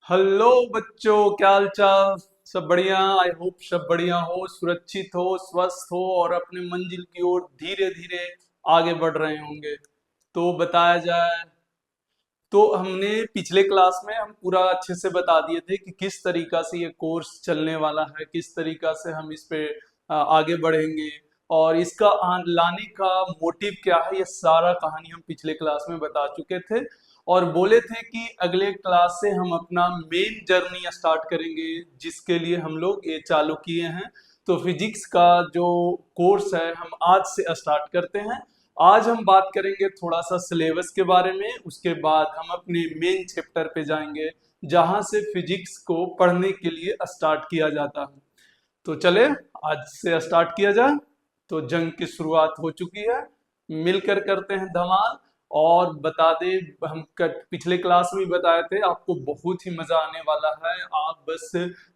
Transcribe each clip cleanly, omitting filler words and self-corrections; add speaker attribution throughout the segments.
Speaker 1: Hello बच्चों, क्या हाल चाल। सब बढ़िया। आई होप सब बढ़िया हो, सुरक्षित हो, स्वस्थ हो और अपने मंजिल की ओर धीरे धीरे आगे बढ़ रहे होंगे। तो बताया जाए तो हमने पिछले क्लास में हम पूरा अच्छे से बता दिए थे कि किस तरीका से ये कोर्स चलने वाला है, किस तरीका से हम इस पे आगे बढ़ेंगे और इसका लाने का मोटिव क्या है। ये सारा कहानी हम पिछले क्लास में बता चुके थे और बोले थे कि अगले क्लास से हम अपना मेन जर्नी स्टार्ट करेंगे, जिसके लिए हम लोग ये चालू किए हैं। तो फिजिक्स का जो कोर्स है हम आज से स्टार्ट करते हैं। आज हम बात करेंगे थोड़ा सा सिलेबस के बारे में, उसके बाद हम अपने मेन चैप्टर पे जाएंगे जहां से फिजिक्स को पढ़ने के लिए स्टार्ट किया जाता है। तो चले आज से स्टार्ट किया जाए। तो जंग की शुरुआत हो चुकी है, मिलकर करते हैं धमाल। और बता दे, हम पिछले क्लास में भी बताए थे आपको बहुत ही मजा आने वाला है। आप बस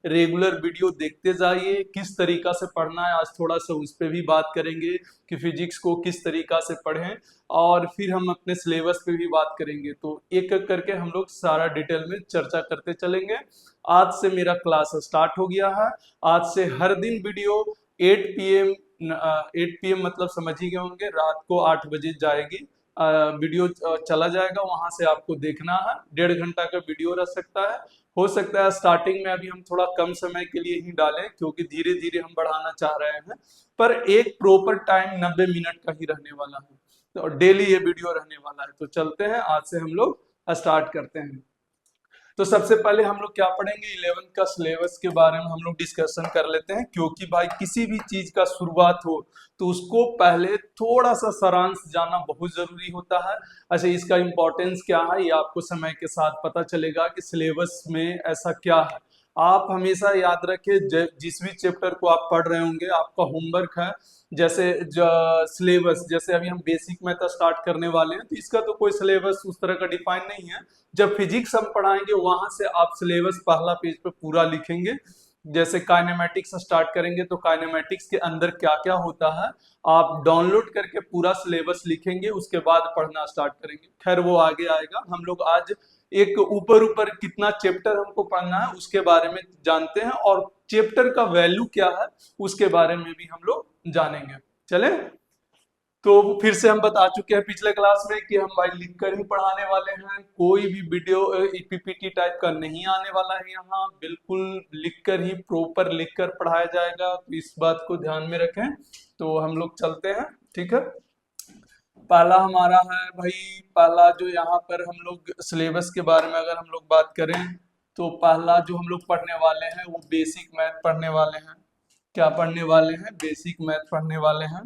Speaker 1: रेगुलर वीडियो देखते जाइए, किस तरीका से पढ़ना है आज थोड़ा सा उस पर भी बात करेंगे कि फिजिक्स को किस तरीका से पढ़ें। और फिर हम अपने सिलेबस पे भी बात करेंगे। तो एक एक करके हम लोग सारा डिटेल में चर्चा करते चलेंगे। आज से मेरा क्लास स्टार्ट हो गया है। आज से हर दिन वीडियो 8 PM, 8 PM मतलब समझ ही गए होंगे, रात को 8 बजे जाएगी वीडियो, चला जाएगा वहां से आपको देखना है। 1.5 घंटा का वीडियो रह सकता है। हो सकता है स्टार्टिंग में अभी हम थोड़ा कम समय के लिए ही डालें क्योंकि धीरे धीरे हम बढ़ाना चाह रहे हैं, पर एक प्रॉपर टाइम 90 मिनट का ही रहने वाला है। तो डेली ये वीडियो रहने वाला है। तो चलते हैं, आज से हम लोग स्टार्ट करते हैं। तो सबसे पहले हम लोग क्या पढ़ेंगे, 11th का सिलेबस के बारे में हम लोग डिस्कशन कर लेते हैं। क्योंकि भाई किसी भी चीज का शुरुआत हो तो उसको पहले थोड़ा सा सारांश जानना बहुत जरूरी होता है। अच्छा, इसका इम्पोर्टेंस क्या है ये आपको समय के साथ पता चलेगा कि सिलेबस में ऐसा क्या है। आप हमेशा याद रखें, जिस भी चैप्टर को आप पढ़ रहे होंगे आपका होमवर्क है। जैसे सिलेबस, जैसे अभी हम बेसिक मैथ स्टार्ट करने वाले हैं तो इसका तो कोई सिलेबस उस तरह का डिफाइन नहीं है। जब फिजिक्स हम पढ़ाएंगे वहां से आप सिलेबस पहला पेज पे पूरा लिखेंगे। जैसे काइनेमेटिक्स स्टार्ट करेंगे तो काइनेमेटिक्स के अंदर क्या क्या होता है आप डाउनलोड करके पूरा सिलेबस लिखेंगे, उसके बाद पढ़ना स्टार्ट करेंगे। खैर वो आगे आएगा। हम लोग आज एक ऊपर ऊपर कितना चैप्टर हमको पढ़ना है उसके बारे में जानते हैं और चैप्टर का वैल्यू क्या है उसके बारे में भी हम लोग जानेंगे। चले, तो फिर से हम बता चुके हैं पिछले क्लास में कि हम भाई लिख कर ही पढ़ाने वाले हैं। कोई भी वीडियो पीपीटी टाइप का नहीं आने वाला है, यहाँ बिल्कुल लिख कर ही प्रॉपर लिख कर पढ़ाया जाएगा। तो इस बात को ध्यान में रखें। तो हम लोग चलते हैं, ठीक है। पहला हमारा है भाई, पहला जो यहाँ पर हम लोग सिलेबस के बारे में अगर हम लोग बात करें तो पहला जो हम लोग पढ़ने वाले हैं वो बेसिक मैथ पढ़ने वाले हैं। क्या पढ़ने वाले हैं? बेसिक मैथ पढ़ने वाले हैं।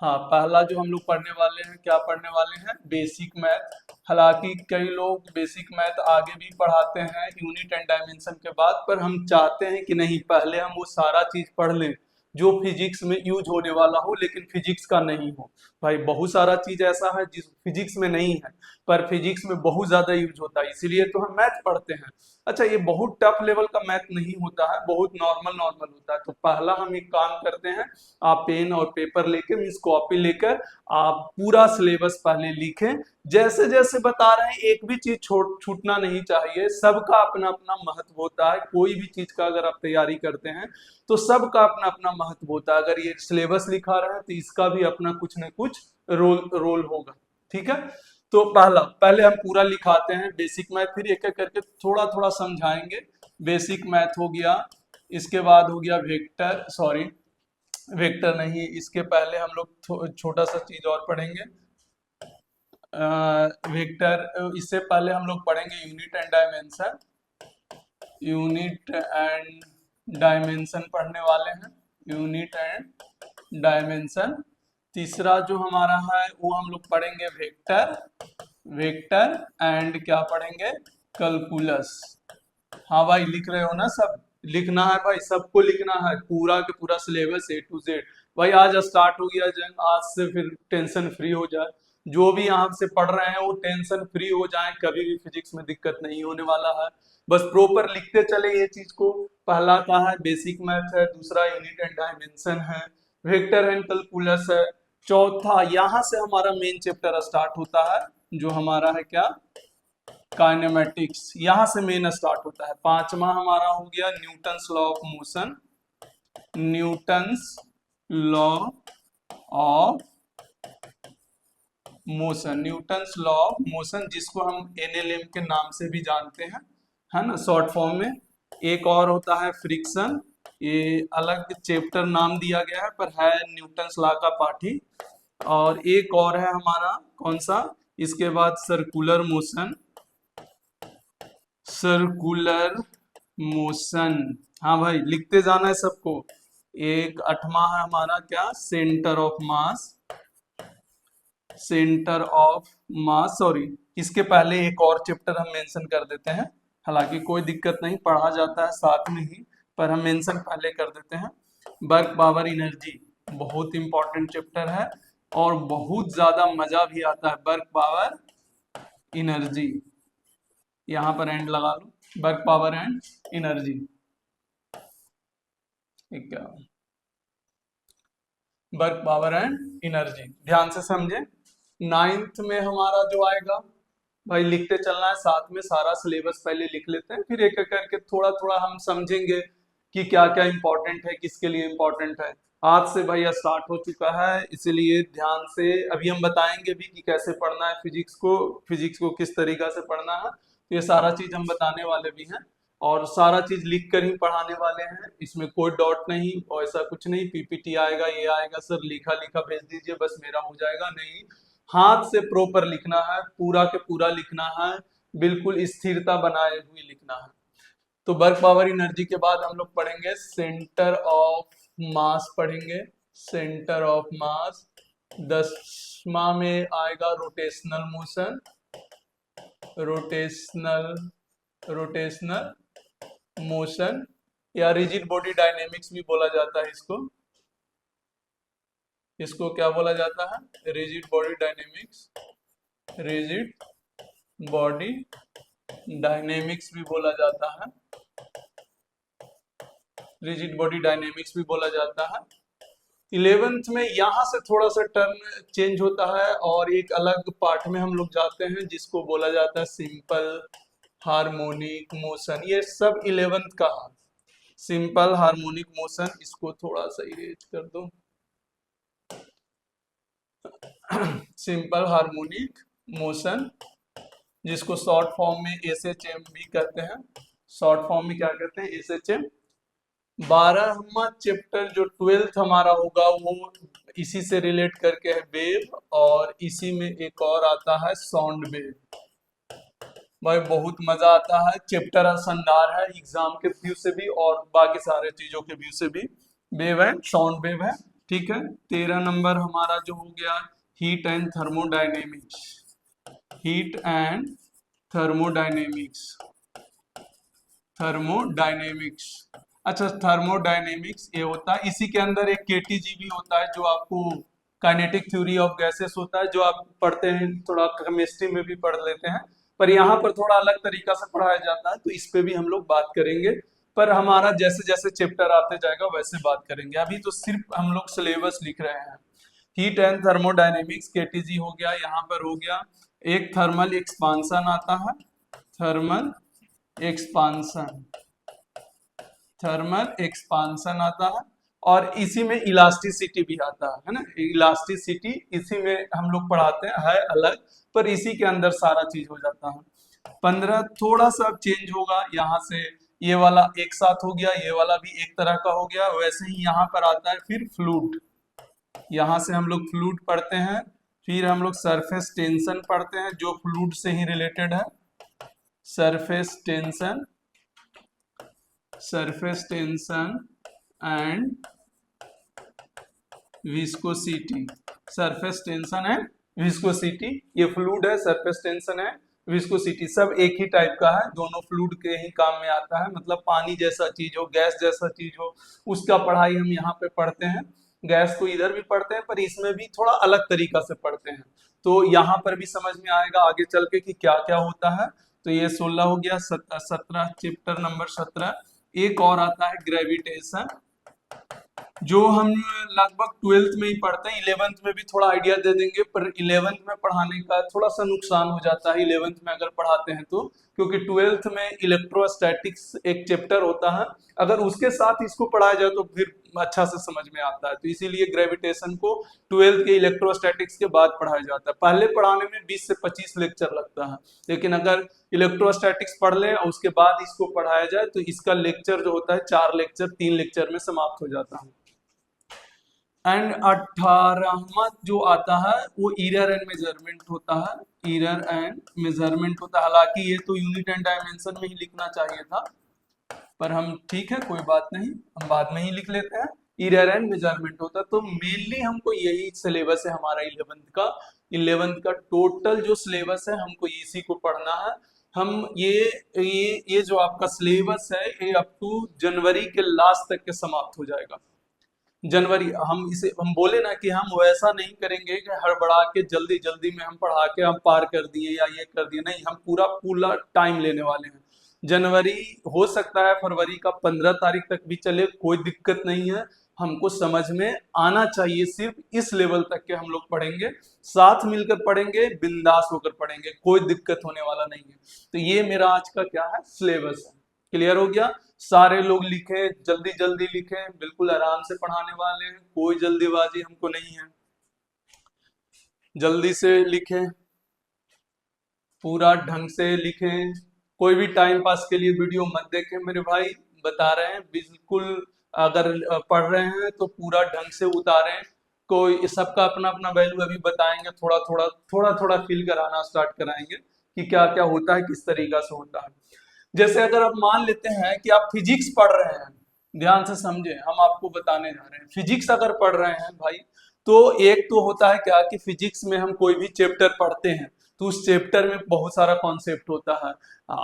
Speaker 1: हाँ, पहला जो हम लोग पढ़ने वाले हैं, क्या पढ़ने वाले हैं? Basic math. हालांकि कई लोग बेसिक मैथ आगे भी पढ़ाते हैं यूनिट एंड डायमेंशन के बाद, पर हम चाहते हैं कि नहीं, पहले हम वो सारा चीज पढ़ लें जो फिजिक्स में यूज होने वाला हो लेकिन फिजिक्स का नहीं हो। भाई बहुत सारा चीज ऐसा है जिस फिजिक्स में नहीं है पर फिजिक्स में बहुत ज्यादा यूज होता है, इसीलिए तो हम मैथ पढ़ते हैं। अच्छा, ये बहुत टफ लेवल का मैथ नहीं होता है, बहुत नॉर्मल नॉर्मल होता है। तो पहला हम एक काम करते हैं, आप पेन और पेपर लेकर, मीन्स कॉपी लेकर आप पूरा सिलेबस पहले लिखें। जैसे जैसे बता रहे हैं एक भी चीज छूटना नहीं चाहिए। सबका अपना अपना महत्व होता है। कोई भी चीज का अगर आप तैयारी करते हैं तो सबका अपना अपना महत्व होता है। अगर ये सिलेबस लिखा रहे हैं तो इसका भी अपना कुछ न कुछ रोल रोल होगा, ठीक है। तो पहला, पहले हम पूरा लिखाते हैं बेसिक मैथ, फिर एक एक करके थोड़ा थोड़ा समझाएंगे। बेसिक मैथ हो गया, इसके बाद हो गया वेक्टर, सॉरी वेक्टर नहीं, इसके पहले हम लोग छोटा सा चीज और पढ़ेंगे। वेक्टर, इससे पहले हम लोग पढ़ेंगे unit and dimension. Unit and dimension पढ़ने वाले हैं, यूनिट एंड डायमेंशन। तीसरा जो हमारा है वो हम लोग पढ़ेंगे वेक्टर। वेक्टर एंड क्या पढ़ेंगे? कैलकुलस। हाँ भाई, लिख रहे हो ना सब? लिखना है भाई, सबको लिखना है, पूरा के पूरा सिलेबस A to Z। भाई आज स्टार्ट हो गया जंग, आज से फिर टेंशन फ्री हो जाए। जो भी यहाँ से पढ़ रहे हैं वो टेंशन फ्री हो जाए, कभी भी फिजिक्स में दिक्कत नहीं होने वाला है। बस प्रॉपर लिखते चले ये चीज को। पहला का है बेसिक मैथ है, दूसरा यूनिट एंड डायमेंशन है, वेक्टर एंड कैलकुलस है, चौथा यहाँ से हमारा मेन चैप्टर स्टार्ट होता है जो हमारा है क्या? काइनेमेटिक्स, यहां से मेन स्टार्ट होता है। पांचवा हमारा हो गया Newton's law of motion, Newton's law of motion, Newton's law of motion, जिसको हम एनएलएम के नाम से भी जानते हैं, है ना, शॉर्ट फॉर्म में। एक और होता है फ्रिक्शन, ये अलग चैप्टर नाम दिया गया है पर है न्यूटन्स लॉ का पार्ट ही। और एक और है हमारा कौन सा, इसके बाद सर्कुलर मोशन, सर्कुलर मोशन, हाँ भाई लिखते जाना है सबको। एक आठवां है हमारा क्या, centre of mass, centre of mass, sorry इसके पहले एक और चैप्टर हम मेंशन कर देते हैं, हालांकि कोई दिक्कत नहीं, पढ़ा जाता है साथ में ही, पर हम मेंशन पहले कर देते हैं। वर्क पावर एनर्जी बहुत इंपॉर्टेंट चैप्टर है और बहुत ज्यादा मजा भी आता है। वर्क पावर एनर्जी, यहां पर एंड लगा लो, वर्क पावर एंड एनर्जी, ठीक है, वर्क पावर एंड एनर्जी, ध्यान से समझे। नाइन्थ में हमारा जो आएगा, भाई लिखते चलना है साथ में, सारा सिलेबस पहले लिख लेते हैं, फिर एक एक करके थोड़ा थोड़ा हम समझेंगे कि क्या क्या इंपॉर्टेंट है, किसके लिए इंपॉर्टेंट है। आज से भैया स्टार्ट हो चुका है, इसीलिए ध्यान से अभी हम बताएंगे भी कि कैसे पढ़ना है फिजिक्स को, फिजिक्स को किस तरीका से पढ़ना है, तो ये सारा चीज हम बताने वाले भी हैं और सारा चीज लिख कर ही पढ़ाने वाले हैं, इसमें कोई डॉट नहीं और ऐसा कुछ नहीं पीपीटी आएगा ये आएगा सर लिखा लिखा भेज दीजिए बस मेरा हो जाएगा, नहीं, हाथ से प्रॉपर लिखना है, पूरा के पूरा लिखना है, बिल्कुल स्थिरता बनाए हुए लिखना है। तो वर्क पावर एनर्जी के बाद हम लोग पढ़ेंगे सेंटर ऑफ मास, पढ़ेंगे सेंटर ऑफ मास। 10वां में आएगा rotational motion, rotational rotational motion या रिजिड बॉडी डायनेमिक्स भी बोला जाता है इसको, इसको क्या बोला जाता है, rigid body dynamics, rigid body dynamics भी बोला जाता है, रिजिड बॉडी डायनेमिक्स भी बोला जाता है। 11th में यहां से थोड़ा सा टर्न चेंज होता है और एक अलग पार्ट में हम लोग जाते हैं जिसको बोला जाता है सिंपल हार्मोनिक मोशन, ये सब 11th का है, सिंपल हार्मोनिक मोशन, इसको थोड़ा सा इरेज कर दो, सिंपल हार्मोनिक मोशन, जिसको शॉर्ट फॉर्म में एसएचएम भी कहते हैं, शॉर्ट फॉर्म में क्या कहते हैं, एसएचएम। 12वां चैप्टर जो 12th हमारा होगा वो इसी से रिलेट करके है वेव, और इसी में एक और आता है साउंड वेव। भाई बहुत मजा आता है, चैप्टर शानदार है एग्जाम के व्यू से भी और बाकी सारे चीजों के व्यू से भी, वेव एंड साउंड वेव है, ठीक है। 13 नंबर हमारा जो हो गया heat and thermodynamics, heat and thermodynamics, thermodynamics, अच्छा थर्मोडायनेमिक्स ये होता है, इसी के अंदर एक केटीजी भी होता है जो आपको काइनेटिक थ्योरी ऑफ गैसेस होता है, जो आप पढ़ते हैं थोड़ा केमिस्ट्री में भी पढ़ लेते हैं, पर यहाँ पर थोड़ा अलग तरीका से पढ़ाया जाता है, तो इस पे भी हम लोग बात करेंगे, पर हमारा जैसे जैसे चैप्टर आते जाएगा वैसे बात करेंगे, अभी तो सिर्फ हम लोग सिलेबस लिख रहे हैं। हीट एंड थर्मोडायनेमिक्स केटीजी हो गया, यहाँ पर हो गया एक थर्मल एक्सपांसन आता है, थर्मल एक्सपांसन, थर्मल एक्सपांसन आता है, और इसी में इलास्टिसिटी भी आता है ना, इलास्टिसिटी इसी में हम लोग पढ़ाते हैं, है अलग पर इसी के अंदर सारा चीज हो जाता है। 15 थोड़ा सा चेंज होगा, यहाँ से ये वाला एक साथ हो गया, ये वाला भी एक तरह का हो गया, वैसे ही यहाँ पर आता है फिर फ्लूइड, यहाँ से हम लोग फ्लूइड पढ़ते हैं, फिर हम लोग सरफेस टेंशन पढ़ते हैं जो फ्लूइड से ही रिलेटेड है, surface tension, surface tension and viscosity, surface tension and viscosity, ये फ्लूइड है, सरफेस टेंशन है, विस्कोसिटी, सब एक ही टाइप का है, दोनों फ्लूइड के ही काम में आता है, मतलब पानी जैसा चीज हो, गैस जैसा चीज हो, उसका पढ़ाई हम यहाँ पे पढ़ते हैं। गैस को इधर भी पढ़ते हैं पर इसमें भी थोड़ा अलग तरीका से पढ़ते हैं, तो यहाँ पर भी समझ में आएगा आगे चल के कि क्या क्या होता है। तो ये 16 हो गया, 17 चैप्टर नंबर 17। एक और आता है ग्रेविटेशन, जो हम लगभग 12th में ही पढ़ते हैं, 11th में भी थोड़ा आइडिया दे देंगे, पर 11th में पढ़ाने का थोड़ा सा नुकसान हो जाता है 11th में अगर पढ़ाते हैं तो, क्योंकि 12th में इलेक्ट्रोस्टैटिक्स एक चैप्टर होता है, अगर उसके साथ इसको पढ़ाया जाए तो फिर अच्छा से समझ में आता है। तो इसीलिए ग्रेविटेशन को 12th के इलेक्ट्रोस्टैटिक्स के बाद पढ़ाया जाता है। पहले पढ़ाने में 20 से 25 लेक्चर लगता है, लेकिन अगर इलेक्ट्रोस्टैटिक्स पढ़ लें और उसके बाद इसको पढ़ाया जाए तो इसका लेक्चर जो होता है 4 लेक्चर 3 लेक्चर में समाप्त हो जाता है। एंड 18वां जो आता है वो एरर एंड मेजरमेंट होता है, एरर एंड मेजरमेंट होता है। हालांकि ये तो यूनिट एंड डायमेंशन में ही लिखना चाहिए था, पर हम ठीक है कोई बात नहीं, हम बाद में ही लिख लेते हैं। एरर एंड मेजरमेंट होता है। तो मेनली हमको यही सिलेबस है हमारा 11th का टोटल जो सिलेबस है हमको इसी को पढ़ना है। हम ये जो आपका सिलेबस है ये अप टू जनवरी के लास्ट तक के समाप्त हो जाएगा। जनवरी हम बोले ना कि हम वैसा नहीं करेंगे कि हड़बड़ा के जल्दी जल्दी में हम पढ़ा के हम पार कर दिए या ये कर दिए, नहीं, हम पूरा पूरा टाइम लेने वाले हैं। जनवरी हो सकता है फरवरी का 15 तारीख तक भी चले, कोई दिक्कत नहीं है, हमको समझ में आना चाहिए। सिर्फ इस लेवल तक के हम लोग पढ़ेंगे, साथ मिलकर पढ़ेंगे, बिंदास होकर पढ़ेंगे, कोई दिक्कत होने वाला नहीं है। तो ये मेरा आज का क्या है, सिलेबस है। क्लियर हो गया? सारे लोग लिखे, जल्दी जल्दी लिखे, बिल्कुल आराम से पढ़ाने वाले हैं, कोई जल्दीबाजी हमको नहीं है, जल्दी से लिखें, पूरा ढंग से लिखें, कोई भी टाइम पास के लिए वीडियो मत देखें मेरे भाई, बता रहे हैं बिल्कुल। अगर पढ़ रहे हैं तो पूरा ढंग से उतारें। कोई सबका अपना अपना वैल्यू अभी बताएंगे, थोड़ा थोड़ा फील कराना स्टार्ट कराएंगे कि क्या क्या होता है, किस तरीका से होता है। जैसे अगर आप मान लेते हैं कि आप फिजिक्स पढ़ रहे हैं, ध्यान से समझे, हम आपको बताने जा रहे हैं, फिजिक्स अगर पढ़ रहे हैं भाई, तो एक तो होता है क्या कि फिजिक्स में हम कोई भी चैप्टर पढ़ते हैं तो उस चैप्टर में बहुत सारा कॉन्सेप्ट होता है,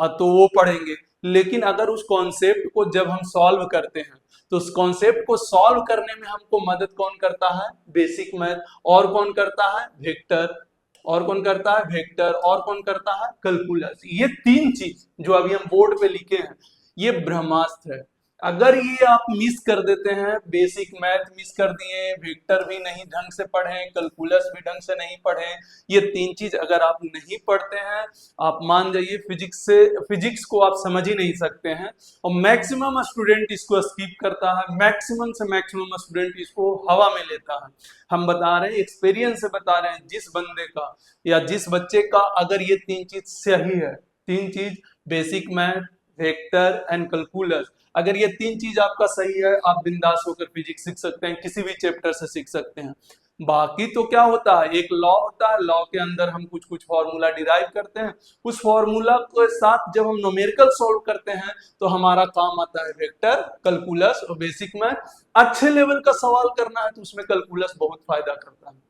Speaker 1: तो वो पढ़ेंगे। लेकिन अगर उस कॉन्सेप्ट को जब हम सॉल्व करते हैं तो उस कॉन्सेप्ट को सॉल्व करने में हमको मदद कौन करता है, बेसिक मैथ। और कौन करता है, वेक्टर। और कौन करता है, वेक्टर। और कौन करता है, कैलकुलस। ये तीन चीज जो अभी हम बोर्ड पे लिखे हैं ये ब्रह्मास्त्र है। अगर ये आप मिस कर देते हैं, बेसिक मैथ मिस कर दिए, वेक्टर भी नहीं ढंग से पढ़े, कैलकुलस भी ढंग से नहीं पढ़े, ये तीन चीज अगर आप नहीं पढ़ते हैं, आप मान जाइए फिजिक्स को आप समझ ही नहीं सकते हैं। और मैक्सिमम स्टूडेंट इसको स्किप करता है, मैक्सिमम से मैक्सिमम स्टूडेंट इसको हवा में लेता है। हम बता रहे हैं, एक्सपीरियंस से बता रहे हैं, जिस बंदे का या जिस बच्चे का अगर ये तीन चीज सही है, तीन चीज basic math, vector and calculus, अगर ये तीन चीज आपका सही है, आप बिंदास होकर फिजिक्स सीख सकते हैं, किसी भी चैप्टर से सीख सकते हैं। बाकी तो क्या होता है, एक लॉ होता है, लॉ के अंदर हम कुछ कुछ फॉर्मूला डिराइव करते हैं, उस फॉर्मूला के साथ जब हम न्यूमेरिकल सॉल्व करते हैं तो हमारा काम आता है वेक्टर, कैलकुलस और बेसिक मैथ। अच्छे लेवल का सवाल करना है तो उसमें कैलकुलस बहुत फायदा करता है।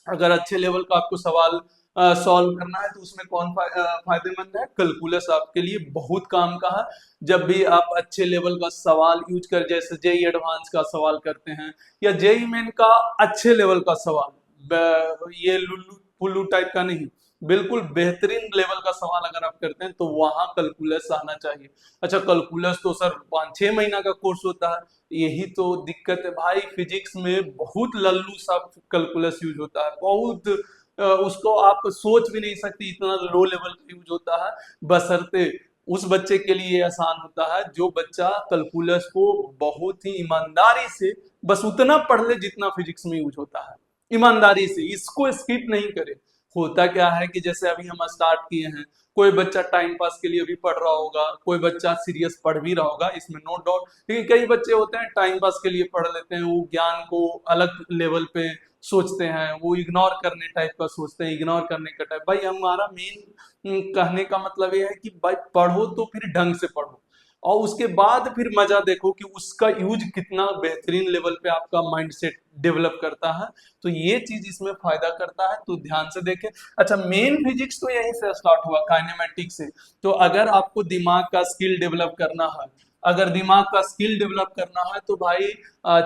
Speaker 1: अगर अच्छे लेवल का आपको सवाल सॉल्व करना है तो उसमें कौन फायदेमंद है, कैलकुलस आपके लिए बहुत काम का है। जब भी आप अच्छे लेवल का सवाल यूज कर, जैसे जेई एडवांस का सवाल करते हैं या जेई मेन का अच्छे लेवल का सवाल, ये लुल्लू पुल्लू टाइप का नहीं, बिल्कुल बेहतरीन लेवल का सवाल अगर आप करते हैं तो वहां कैलकुलस आना चाहिए। अच्छा, कैलकुलस तो सर 5-6 महीना का कोर्स होता है, यही तो दिक्कत है भाई। फिजिक्स में बहुत लल्लू सा कैलकुलस यूज होता है, बहुत उसको आप सोच भी नहीं सकते, इतना लो लेवल का यूज होता है। बशर्ते उस बच्चे के लिए आसान होता है जो बच्चा कैलकुलस को बहुत ही ईमानदारी से बस उतना पढ़ ले जितना फिजिक्स में यूज होता है, ईमानदारी से इसको स्किप नहीं करे। होता क्या है कि जैसे अभी हम स्टार्ट किए हैं, कोई बच्चा टाइम पास के लिए भी पढ़ रहा होगा, कोई बच्चा सीरियस पढ़ भी रहा होगा, इसमें नो डाउट। लेकिन कई बच्चे होते हैं टाइम पास के लिए पढ़ लेते हैं, वो ज्ञान को अलग लेवल पे सोचते हैं, वो इग्नोर करने टाइप का सोचते हैं, इग्नोर करने का टाइप। भाई हमारा मेन कहने का मतलब ये है कि भाई पढ़ो तो फिर ढंग से पढ़ो, और उसके बाद फिर मजा देखो कि उसका यूज कितना बेहतरीन लेवल पे आपका माइंडसेट डेवलप करता है। तो ये चीज इसमें फायदा करता है, तो ध्यान से देखें। अच्छा, मेन फिजिक्स तो यहीं से स्टार्ट हुआ, काइनेमेटिक्स से। तो अगर आपको दिमाग का स्किल डेवलप करना है, अगर दिमाग का स्किल डेवलप करना है तो भाई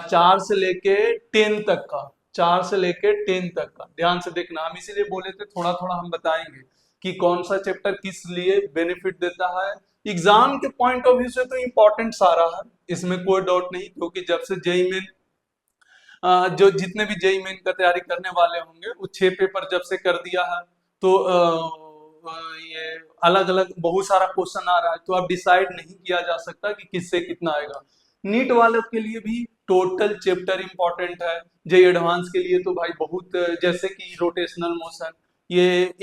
Speaker 1: 4 से लेके 10 तक का, 4 से लेके 10 तक का ध्यान से देखना। हम इसीलिए बोले थे थोड़ा थोड़ा हम बताएंगे कि कौन सा चैप्टर किस लिए बेनिफिट देता है। एग्जाम के पॉइंट ऑफ व्यू से तो इम्पोर्टेंट सारा है, इसमें कोई डाउट नहीं, क्योंकि जब से जेई में जो जितने भी जेई मेन का तैयारी करने वाले होंगे वो 6 पेपर जब से कर दिया है, तो ये अलग अलग बहुत सारा क्वेश्चन आ रहा है, तो अब डिसाइड नहीं किया जा सकता कि किससे कितना आएगा। नीट वालों के लिए भी टोटल चैप्टर इंपॉर्टेंट है। जेई एडवांस के लिए तो भाई बहुत, जैसे कि रोटेशनल मोशन, ये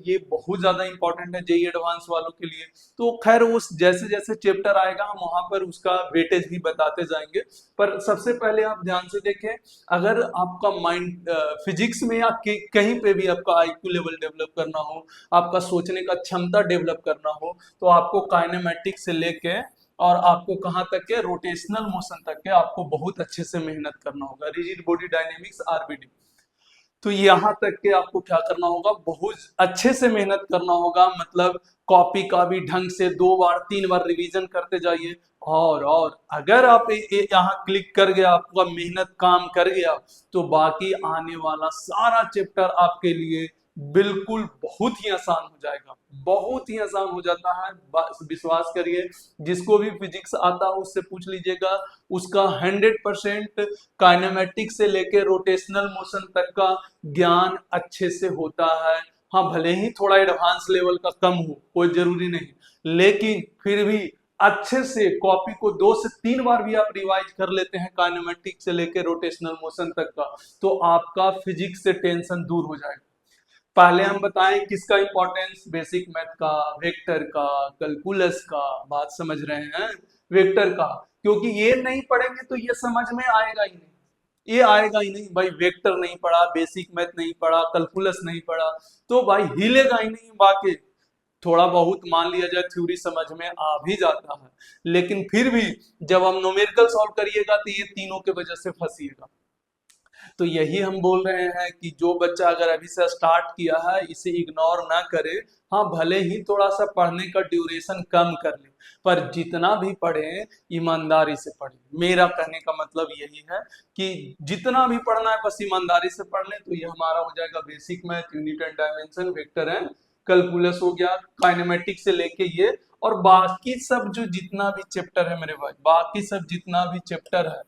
Speaker 1: ये बहुत ज्यादा इंपॉर्टेंट है जेई एडवांस वालों के लिए। तो खैर उस जैसे जैसे चैप्टर आएगा हम वहां पर उसका वेटेज भी बताते जाएंगे। पर सबसे पहले आप ध्यान से देखें, अगर आपका माइंड फिजिक्स में या कहीं पे भी आपका आईक्यू लेवल डेवलप करना हो, आपका सोचने का क्षमता डेवलप करना हो, तो आपको काइनेमेटिक्स से लेके और आपको कहाँ तक के रोटेशनल मोशन तक के आपको बहुत अच्छे से मेहनत करना होगा। रिजिड बॉडी डायनेमिक्स आरबीडी, तो यहाँ तक के आपको क्या करना होगा, बहुत अच्छे से मेहनत करना होगा। मतलब कॉपी का भी ढंग से 2 बार 3 बार रिवीजन करते जाइए। और अगर आप यहाँ क्लिक कर गया, आपका मेहनत काम कर गया, तो बाकी आने वाला सारा चैप्टर आपके लिए बिल्कुल बहुत ही आसान हो जाएगा। बहुत ही आसान हो जाता है, विश्वास करिए। जिसको भी फिजिक्स आता है उससे पूछ लीजिएगा, उसका 100% काइनेमेटिक्स से लेके रोटेशनल मोशन तक का ज्ञान अच्छे से होता है। हाँ, भले ही थोड़ा एडवांस लेवल का कम हो, कोई जरूरी नहीं, लेकिन फिर भी अच्छे से कॉपी को 2 से 3 बार भी आप रिवाइज कर लेते हैं काइनेमेटिक्स से लेके रोटेशनल मोशन तक का, तो आपका फिजिक्स से टेंशन दूर हो जाएगा। पहले हम बताएं किसका इंपॉर्टेंस, बेसिक मैथ का, वेक्टर का, कैलकुलस का, बात समझ रहे हैं, वेक्टर का। क्योंकि ये नहीं पढ़ेंगे तो ये समझ में आएगा ही नहीं, ये आएगा ही नहीं भाई। वेक्टर नहीं पढ़ा, बेसिक मैथ नहीं पढ़ा, कैलकुलस नहीं पढ़ा, तो भाई हिलेगा ही नहीं। बाकी थोड़ा बहुत मान लिया जाए थ्योरी समझ में आ भी जाता है, लेकिन फिर भी जब हम न्यूमेरिकल सॉल्व करिएगा तो ये तीनों के वजह से फंसिएगा। तो यही हम बोल रहे हैं कि जो बच्चा अगर अभी से स्टार्ट किया है इसे इग्नोर ना करे। हाँ, भले ही थोड़ा सा पढ़ने का ड्यूरेशन कम कर ले, पर जितना भी पढ़े ईमानदारी से पढ़े। मेरा कहने का मतलब यही है कि जितना भी पढ़ना है बस ईमानदारी से पढ़ ले, तो ये हमारा हो जाएगा basic math, unit and dimension, vector and calculus हो गया, काइनेमेटिक्स से लेके ये, और बाकी सब जो जितना भी चैप्टर है मेरे भाई, बाकी सब जितना भी चैप्टर है,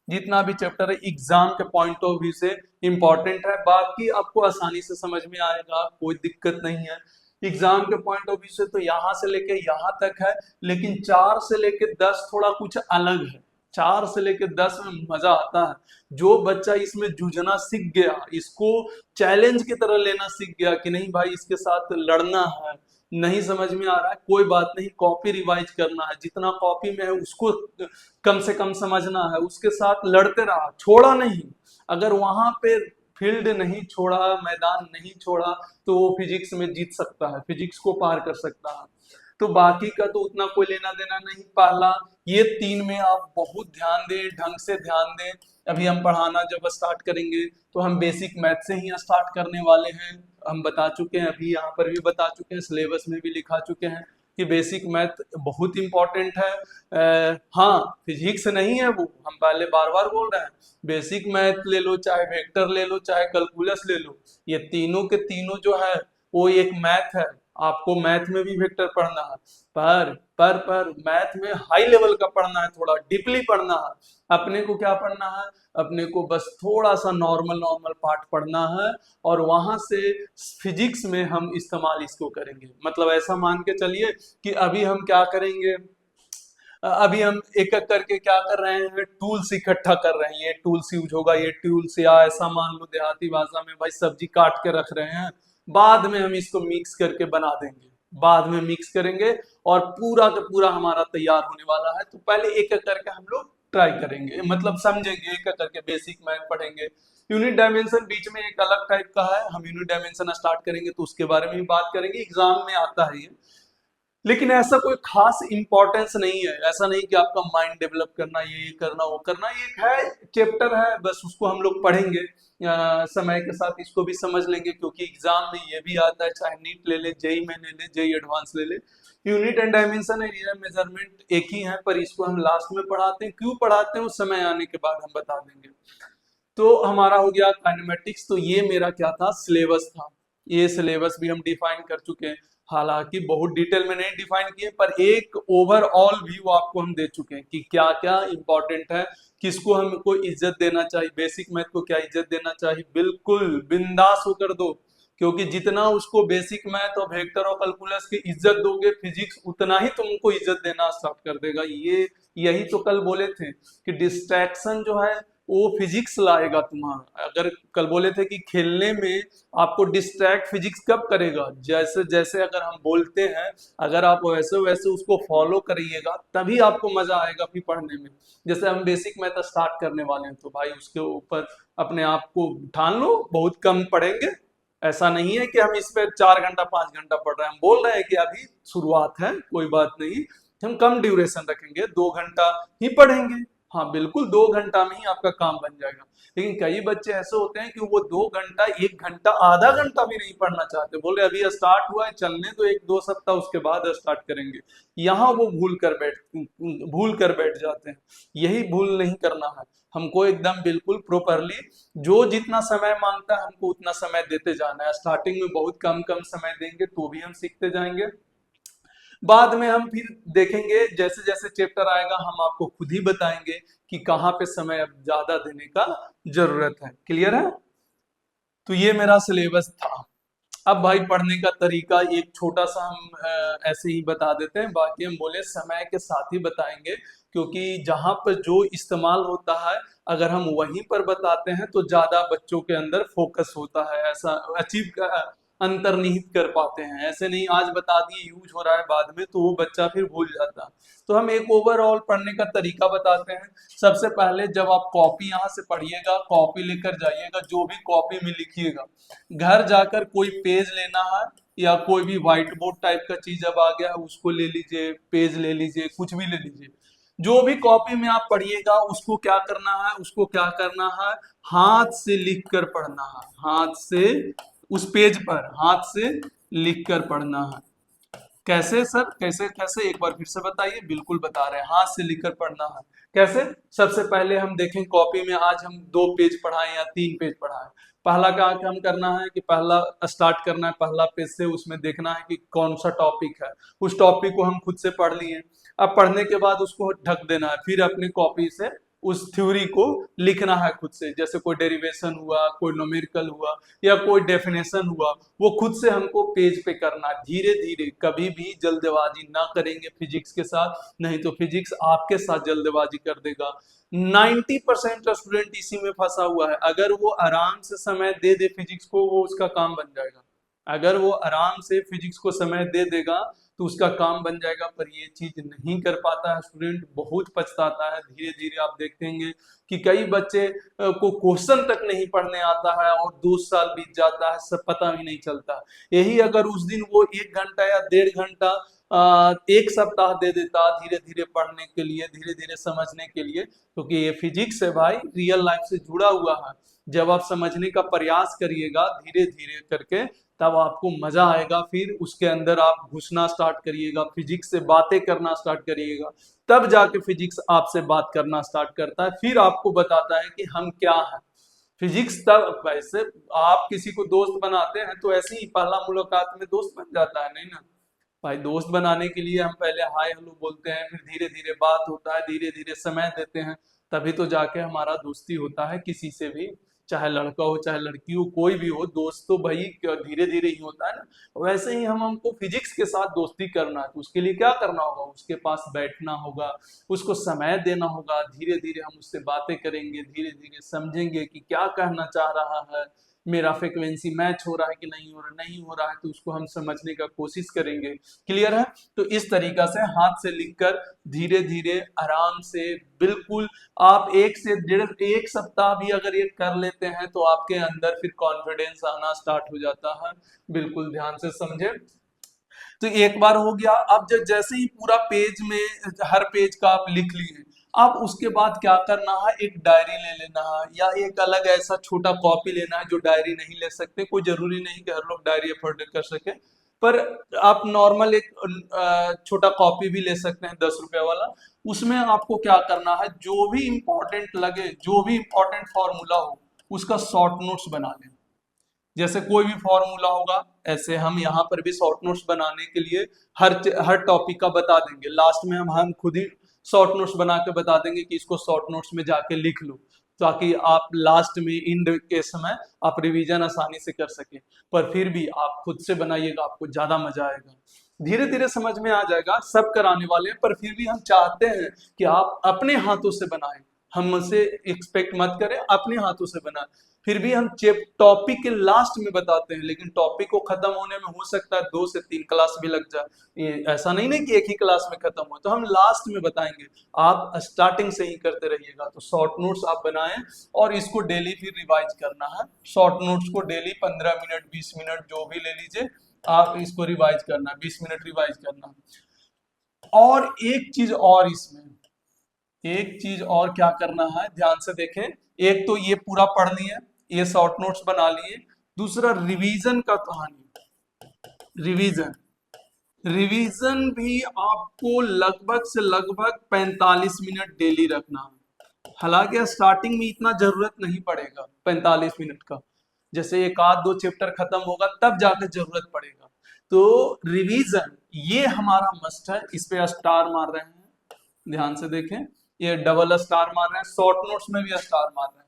Speaker 1: जितना भी चैप्टर है एग्जाम के पॉइंट ऑफ व्यू से इंपॉर्टेंट है। बाकी आपको आसानी से समझ में आएगा, कोई दिक्कत नहीं है। एग्जाम के पॉइंट ऑफ व्यू से तो यहाँ से लेके यहाँ तक है, लेकिन 4 से लेके 10 थोड़ा कुछ अलग है। 4 से लेके 10 में मजा आता है। जो बच्चा इसमें जूझना सीख गया, इसको चैलेंज की तरह लेना सीख गया कि नहीं भाई इसके साथ लड़ना है, नहीं समझ में आ रहा है कोई बात नहीं, कॉपी रिवाइज करना है, जितना कॉपी में है उसको कम से कम समझना है, उसके साथ लड़ते रहा, छोड़ा नहीं। अगर वहां पे फील्ड नहीं छोड़ा, मैदान नहीं छोड़ा, तो वो फिजिक्स में जीत सकता है, फिजिक्स को पार कर सकता है। तो बाकी का तो उतना कोई लेना देना नहीं। पहला ये 3 में आप बहुत ध्यान दें, ढंग से ध्यान दें। अभी हम पढ़ाना जब स्टार्ट करेंगे तो हम बेसिक मैथ से ही स्टार्ट करने वाले हैं। हम बता चुके हैं, अभी यहाँ पर भी बता चुके हैं, सिलेबस में भी लिखा चुके हैं कि बेसिक मैथ बहुत इंपॉर्टेंट है। हाँ, फिजिक्स नहीं है वो, हम पहले बार बार बोल रहे हैं। बेसिक मैथ ले लो, चाहे वेक्टर ले लो, चाहे कैलकुलस ले लो, ये तीनों के तीनों जो है वो एक मैथ है। आपको मैथ में भी वेक्टर पढ़ना है, पर मैथ में हाई लेवल का पढ़ना है, थोड़ा डीपली पढ़ना है। अपने को क्या पढ़ना है, अपने को बस थोड़ा सा नॉर्मल नॉर्मल पार्ट पढ़ना है, और वहां से फिजिक्स में हम इस्तेमाल इसको करेंगे। मतलब ऐसा मान के चलिए कि अभी हम क्या करेंगे, अभी हम एक एक करके क्या कर रहे हैं, टूल्स इकट्ठा कर रहे हैं। ये टूल्स यूज होगा, ये टूल्स, या ऐसा मान लो देहाती भाषा में भाई सब्जी काट के रख रहे हैं, बाद में हम इसको मिक्स करके बना देंगे, बाद में मिक्स करेंगे और पूरा का पूरा हमारा तैयार होने वाला है। तो पहले एक एक करके हम लोग ट्राई करेंगे, मतलब समझेंगे, एक एक करके बेसिक मैथ पढ़ेंगे। यूनिट डायमेंशन बीच में एक अलग टाइप का है, हम यूनिट डायमेंशन स्टार्ट करेंगे तो उसके बारे में भी बात करेंगे, एग्जाम में आता है ये। लेकिन ऐसा कोई खास इंपॉर्टेंस नहीं है, ऐसा नहीं कि आपका माइंड डेवलप करना, ये करना, वो करना, ये एक है चैप्टर है, बस उसको हम लोग पढ़ेंगे। समय के साथ इसको भी समझ लेंगे, क्योंकि एग्जाम में ये भी आता है, चाहे नीट ले ले, जेई में ले ले, जेई एडवांस ले ले। Unit and dimension area measurement एक ही है, पर इसको हम लास्ट में पढ़ाते हैं। क्यों पढ़ाते हैं उस समय आने के बाद हम बता देंगे। तो हमारा हो गया काइनेमेटिक्स। तो ये मेरा क्या था, सिलेबस था। ये सिलेबस भी हम डिफाइन कर चुके हैं। हालांकि बहुत डिटेल में नहीं डिफाइन किए, पर एक ओवरऑल व्यू आपको हम दे चुके हैं कि क्या क्या इंपॉर्टेंट है, किसको हमको इज्जत देना चाहिए, बेसिक मैथ को क्या इज्जत देना चाहिए। बिल्कुल बिंदास होकर दो, क्योंकि जितना उसको बेसिक मैथ और वेक्टर और कैलकुलस की इज्जत दोगे, फिजिक्स उतना ही तुमको इज्जत देना स्टार्ट कर देगा। ये यही तो कल बोले थे कि डिस्ट्रैक्शन जो है वो फिजिक्स लाएगा तुम्हारा। अगर कल बोले थे कि खेलने में आपको डिस्ट्रैक्ट फिजिक्स कब करेगा, जैसे जैसे अगर हम बोलते हैं, अगर आप वैसे वैसे उसको फॉलो करिएगा तभी आपको मजा आएगा फिर पढ़ने में। जैसे हम बेसिक मैथ स्टार्ट करने वाले हैं तो भाई उसके ऊपर अपने आप को ठान लो, बहुत कम पढ़ेंगे। ऐसा नहीं है कि हम इस पे 4 घंटा 5 घंटा पढ़ रहे हैं, हम बोल रहे हैं कि अभी शुरुआत है, कोई बात नहीं, हम कम ड्यूरेशन रखेंगे, 2 घंटा ही पढ़ेंगे। हाँ बिल्कुल, 2 घंटा में ही आपका काम बन जाएगा। लेकिन कई बच्चे ऐसे होते हैं कि वो 2 घंटा 1 घंटा आधा घंटा भी नहीं पढ़ना चाहते, बोले अभी स्टार्ट हुआ है, चलने तो 1-2 सप्ताह उसके बाद स्टार्ट करेंगे। यहाँ वो भूल कर बैठ जाते हैं। यही भूल नहीं करना है हमको, एकदम बिल्कुल प्रॉपरली जो जितना समय मांगता है हमको उतना समय देते जाना है। स्टार्टिंग में बहुत कम कम समय देंगे तो भी हम सीखते जाएंगे, बाद में हम फिर देखेंगे जैसे जैसे चैप्टर आएगा हम आपको खुद ही बताएंगे कि कहाँ पे समय अब ज्यादा देने का जरूरत है। क्लियर है? तो ये मेरा सिलेबस था। अब भाई पढ़ने का तरीका एक छोटा सा हम ऐसे ही बता देते हैं, बाकी हम बोले समय के साथ ही बताएंगे, क्योंकि जहां पर जो इस्तेमाल होता है अगर हम वहीं पर बताते हैं तो ज्यादा बच्चों के अंदर फोकस होता है, ऐसा अचीव अंतर्निहित कर पाते हैं। ऐसे नहीं आज बता दिए यूज हो रहा है बाद में तो वो बच्चा फिर भूल जाता है। तो हम एक ओवरऑल पढ़ने का तरीका बताते हैं। सबसे पहले जब आप कॉपी यहाँ से पढ़िएगा, कॉपी लेकर जाइएगा, जो भी कॉपी में लिखिएगा, घर जाकर कोई पेज लेना है या कोई भी व्हाइट बोर्ड टाइप का चीज अब आ गया है उसको ले लीजिए, पेज ले लीजिए, कुछ भी ले लीजिए। जो भी कॉपी में आप पढ़िएगा उसको क्या करना है, उसको क्या करना है, हाथ से लिख कर पढ़ना है। हाथ से उस पेज पर हाथ से लिख कर पढ़ना है। कैसे सर, कैसे कैसे, एक बार फिर से बताइए। बिल्कुल बता रहे हैं, हाथ से लिखकर पढ़ना है। कैसे? सबसे पहले हम देखें कॉपी में, आज हम 2 पेज पढ़ाएं या 3 पेज पढ़ाएं। पहला क्या हम करना है कि पहला स्टार्ट करना है पहला पेज से, उसमें देखना है कि कौन सा टॉपिक है। उस टॉपिक को हम खुद से पढ़ लिए। अब पढ़ने के बाद उसको ढक देना है, फिर अपनी कॉपी से उस थ्योरी को लिखना है खुद से। जैसे कोई डेरिवेशन हुआ, कोई न्यूमेरिकल हुआ या कोई डेफिनेशन हुआ, वो खुद से हमको पेज पे करना है धीरे धीरे। कभी भी जल्दबाजी ना करेंगे फिजिक्स के साथ, नहीं तो फिजिक्स आपके साथ जल्दबाजी कर देगा। 90% स्टूडेंट इसी में फंसा हुआ है। अगर वो आराम से समय दे दे फिजिक्स को, वो उसका काम बन जाएगा। अगर वो आराम से फिजिक्स को समय दे देगा तो उसका काम बन जाएगा, पर ये चीज नहीं कर पाता है स्टूडेंट, बहुत पछताता है। धीरे धीरे आप देखेंगे कि कई बच्चे को क्वेश्चन तक नहीं पढ़ने आता है और 2 साल बीत जाता है, सब पता भी नहीं चलता। यही अगर उस दिन वो 1 घंटा या 1.5 घंटा एक सप्ताह दे देता धीरे धीरे पढ़ने के लिए, धीरे धीरे समझने के लिए, क्योंकि ये फिजिक्स है भाई, रियल लाइफ से जुड़ा हुआ है। जब आप समझने का प्रयास करिएगा धीरे धीरे करके, तब आपको मजा आएगा। फिर उसके अंदर आप घुसना स्टार्ट करिएगा, फिजिक्स से बातें करना स्टार्ट करिएगा, तब जाके फिजिक्स आपसे बात करना स्टार्ट करता है, फिर आपको बताता है कि हम क्या है। फिजिक्स तब, वैसे आप किसी को दोस्त बनाते हैं तो ऐसे ही पहला मुलाकात में दोस्त बन जाता है, नहीं ना भाई। दोस्त बनाने के लिए हम पहले हाय हेलो बोलते हैं, फिर धीरे धीरे बात होता है, धीरे धीरे समय देते हैं, तभी तो जाके हमारा दोस्ती होता है किसी से भी। चाहे लड़का हो चाहे लड़की हो, कोई भी हो, दोस्त तो भाई धीरे धीरे ही होता है ना। वैसे ही हमको फिजिक्स के साथ दोस्ती करना है, तो उसके लिए क्या करना होगा, उसके पास बैठना होगा, उसको समय देना होगा। धीरे धीरे हम उससे बातें करेंगे, धीरे धीरे समझेंगे कि क्या कहना चाह रहा है, मेरा फ्रिक्वेंसी मैच हो रहा है कि नहीं हो रहा है, तो उसको हम समझने का कोशिश करेंगे। क्लियर है? तो इस तरीका से हाथ से लिखकर धीरे धीरे आराम से, बिल्कुल आप 1 से 1.5 सप्ताह भी अगर ये कर लेते हैं तो आपके अंदर फिर कॉन्फिडेंस आना स्टार्ट हो जाता है। बिल्कुल ध्यान से समझे। तो एक बार हो गया। अब जब जैसे ही पूरा पेज में, हर पेज का आप लिख लिए, अब उसके बाद क्या करना है, एक डायरी ले लेना है या एक अलग ऐसा छोटा कॉपी लेना है। जो डायरी नहीं ले सकते, कोई जरूरी नहीं कि हर लोग डायरी अफोर्ड कर सके, पर आप नॉर्मल एक छोटा कॉपी भी ले सकते हैं, 10 रुपए वाला। उसमें आपको क्या करना है, जो भी इंपॉर्टेंट लगे, जो भी इंपॉर्टेंट फॉर्मूला हो, उसका शॉर्ट नोट्स बना लें। जैसे कोई भी फॉर्मूला होगा, ऐसे हम यहाँ पर भी शॉर्ट नोट्स बनाने के लिए हर टॉपिक का बता देंगे। लास्ट में हम खुद ही शॉर्ट नोट्स बना के बता देंगे कि इसको शॉर्ट नोट्स में जाके लिख लो, ताकि आप लास्ट में एंड के समय आप रिवीजन आसानी से कर सके। पर फिर भी आप खुद से बनाइएगा, आपको ज्यादा मजा आएगा, धीरे धीरे समझ में आ जाएगा। सब कराने वाले हैं, पर फिर भी हम चाहते हैं कि आप अपने हाथों से बनाएं, हमसे एक्सपेक्ट मत करें, अपने हाथों से बनाएं। फिर भी हम टॉपिक के लास्ट में बताते हैं, लेकिन टॉपिक को खत्म होने में हो सकता है 2 से 3 क्लास भी लग जाए। ये ऐसा नहीं है कि एक ही क्लास में खत्म हो, तो हम लास्ट में बताएंगे, आप स्टार्टिंग से ही करते रहिएगा। तो शॉर्ट नोट्स आप बनाएं और इसको डेली फिर रिवाइज करना है। शॉर्ट नोट्स को डेली 15 मिनट 20 मिनट जो भी ले लीजिए, आप इसको रिवाइज करना, 20 मिनट रिवाइज करना। और एक चीज और क्या करना है, ध्यान से देखें। एक तो ये पूरा पढ़ लिए, ये शॉर्ट नोट्स बना लिए। दूसरा रिवीजन का कहानी, रिवीजन भी आपको लगभग से लगभग 45 मिनट डेली रखना है। हालांकि स्टार्टिंग में इतना जरूरत नहीं पड़ेगा 45 मिनट का, जैसे एक आध दो चैप्टर खत्म होगा तब जाकर जरूरत पड़ेगा। तो रिवीजन ये हमारा मस्ट है, इस पे स्टार मार रहे हैं, ध्यान से देखें, ये डबल स्टार मार रहे हैं, शॉर्ट नोट्स में भी स्टार मार रहे हैं,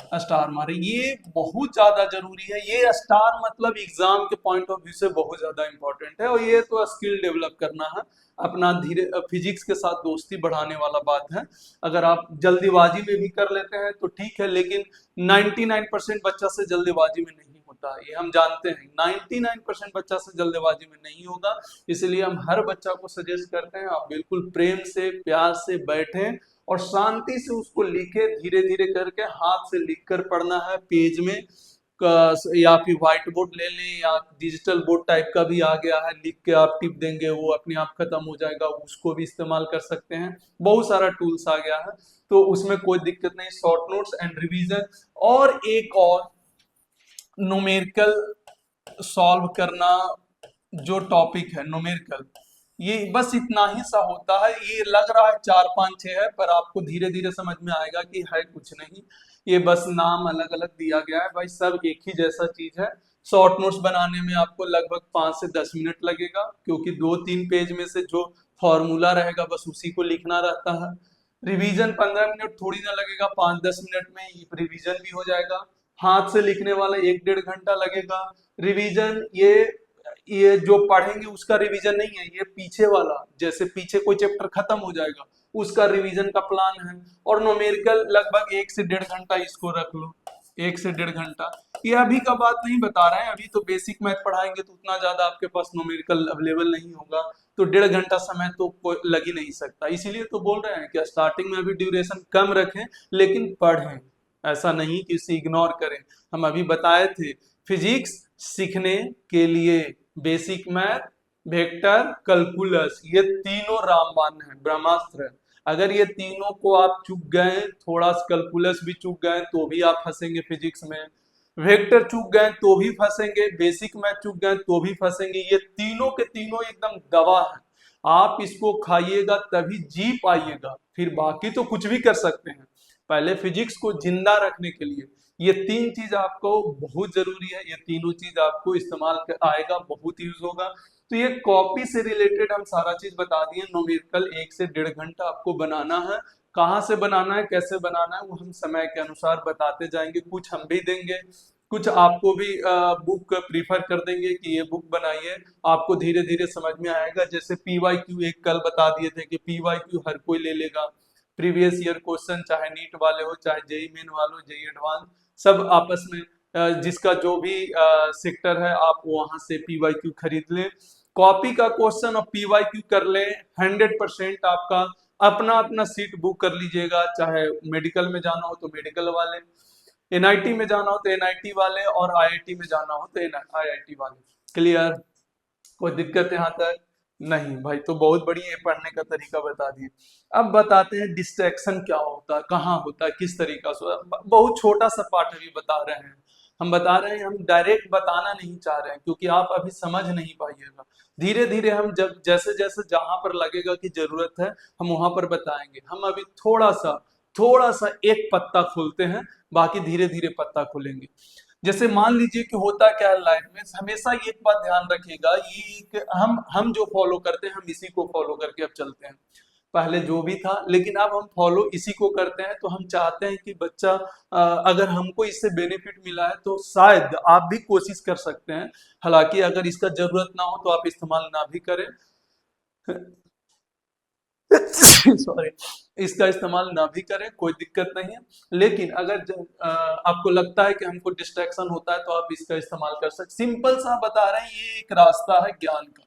Speaker 1: स्टार मारे, ये बहुत ज्यादा जरूरी है। ये स्टार मतलब एग्जाम के पॉइंट ऑफ व्यू से बहुत ज्यादा इंपॉर्टेंट है, और ये तो स्किल डेवलप करना है अपना, धीरे फिजिक्स के साथ दोस्ती बढ़ाने वाला बात है। अगर आप जल्दीबाजी में भी कर लेते हैं तो ठीक है, लेकिन 99% बच्चा से जल्दीबाजी में नहीं होता, ये हम जानते हैं। 99% बच्चा से जल्दीबाजी में नहीं होगा, इसलिए हम हर बच्चा को सजेस्ट करते हैं आप बिल्कुल प्रेम से प्यार से बैठें और शांति से उसको लिखे, धीरे धीरे करके हाथ से लिख कर पढ़ना है पेज में, या फिर व्हाइट बोर्ड ले लें, या डिजिटल बोर्ड टाइप का भी आ गया है, लिख के आप टिप देंगे वो अपने आप खत्म हो जाएगा, उसको भी इस्तेमाल कर सकते हैं। बहुत सारा टूल्स आ गया है, तो उसमें कोई दिक्कत नहीं। शॉर्ट नोट्स एंड रिवीजन, और एक और न्यूमेरिकल सॉल्व करना, जो टॉपिक है न्यूमेरिकल, ये बस इतना ही सा होता है। ये लग रहा है 4 5 6 है, पर आपको धीरे धीरे समझ में आएगा कि है कुछ नहीं, ये बस नाम अलग अलग दिया गया है, भाई सब एक ही जैसा चीज है। शॉर्ट नोट्स बनाने में आपको लगभग 5 से 10 मिनट लगेगा, क्योंकि 2-3 पेज में से जो फॉर्मूला रहेगा बस उसी को लिखना रहता है। रिवीजन 15 मिनट थोड़ी ना लगेगा, 5-10 मिनट में रिवीजन भी हो जाएगा। हाथ से लिखने वाला 1-1.5 घंटा लगेगा। रिवीजन ये जो पढ़ेंगे उसका रिवीजन नहीं है, ये पीछे वाला, जैसे पीछे कोई चैप्टर खत्म हो जाएगा उसका रिवीजन का प्लान है। और न्यूमेरिकल लगभग 1 से 1.5 घंटा इसको रख लो, 1 से 1.5 घंटा। ये अभी का बात नहीं बता रहे हैं, अभी तो बेसिक मैथ पढ़ाएंगे तो उतना ज्यादा आपके पास न्यूमेरिकल अवेलेबल नहीं होगा, तो 1.5 घंटा समय तो कोई लग ही नहीं सकता। इसीलिए तो बोल रहे हैं कि स्टार्टिंग में अभी ड्यूरेशन कम रखें, लेकिन पढ़ें, ऐसा नहीं कि इसे इग्नोर करें। हम अभी बताए थे फिजिक्स सीखने के लिए बेसिक मैथ, वेक्टर, कैलकुलस, ये तीनों रामबाण है, ब्रह्मास्त्र है। अगर ये तीनों को आप चूक गए, थोड़ा कैलकुलस भी चूक गए तो भी आप फंसेंगे फिजिक्स में, वेक्टर चूक गए तो भी फंसेंगे, बेसिक मैथ चूक गए तो भी फंसेंगे। ये तीनों के तीनों एकदम दवा है, आप इसको खाइएगा तभी जी पाइएगा, फिर बाकी तो कुछ भी कर सकते हैं। पहले फिजिक्स को जिंदा रखने के लिए ये 3 चीज आपको बहुत जरूरी है, ये तीनों चीज आपको इस्तेमाल आएगा, बहुत यूज होगा। तो ये कॉपी से रिलेटेड हम सारा चीज बता दिए। न्यूमेरिकल 1 से 1.5 घंटा आपको बनाना है, कहाँ से बनाना है कैसे बनाना है वो हम समय के अनुसार बताते जाएंगे, कुछ हम भी देंगे, कुछ आपको भी बुक प्रीफर कर देंगे कि ये बुक बनाइए, आपको धीरे धीरे समझ में आएगा। जैसे PYQ एक कल बता दिए थे कि PYQ हर कोई ले लेगा, प्रीवियस ईयर क्वेश्चन, चाहे नीट वाले हो चाहे जेई मेन वाले हो, जेई एडवांस, सब आपस में जिसका जो भी सेक्टर है आप वहां से PYQ खरीद लें, कॉपी का क्वेश्चन और PYQ कर लें। 100% आपका अपना अपना सीट बुक कर लीजिएगा, चाहे मेडिकल में जाना हो तो मेडिकल वाले, NIT में जाना हो तो NIT वाले, और IIT में जाना हो तो IIT वाले। क्लियर? कोई दिक्कत यहाँ तक नहीं भाई? तो बहुत बढ़िया पढ़ने का तरीका बता दिए। अब बताते हैं डिस्ट्रैक्शन क्या होता है, कहाँ होता है, किस तरीका से। बहुत छोटा सा पार्ट अभी बता रहे हैं, हम बता रहे हैं, हम डायरेक्ट बताना नहीं चाह रहे हैं क्योंकि आप अभी समझ नहीं पाइएगा। धीरे धीरे हम जब जैसे जैसे जहां पर लगेगा कि जरूरत है हम वहां पर बताएंगे। हम अभी थोड़ा सा एक पत्ता खोलते हैं, बाकी धीरे धीरे पत्ता खोलेंगे। जैसे मान लीजिए कि होता क्या है लाइफ में, हमेशा ये एक बात ध्यान रखिएगा, ये एक हम जो फॉलो करते हैं हम इसी को फॉलो करके अब चलते हैं। पहले जो भी था लेकिन अब हम फॉलो इसी को करते हैं, तो हम चाहते हैं कि बच्चा अगर हमको इससे बेनिफिट मिला है तो शायद आप भी कोशिश कर सकते हैं। हालांकि अगर इसका जरूरत ना हो तो आप इस्तेमाल ना भी करें। सॉरी, इसका इस्तेमाल ना भी करें, कोई दिक्कत नहीं है। लेकिन अगर आपको लगता है कि हमको डिस्ट्रैक्शन होता है तो आप इसका इस्तेमाल कर सकते। सिंपल सा बता रहे हैं, ये एक रास्ता है ज्ञान का।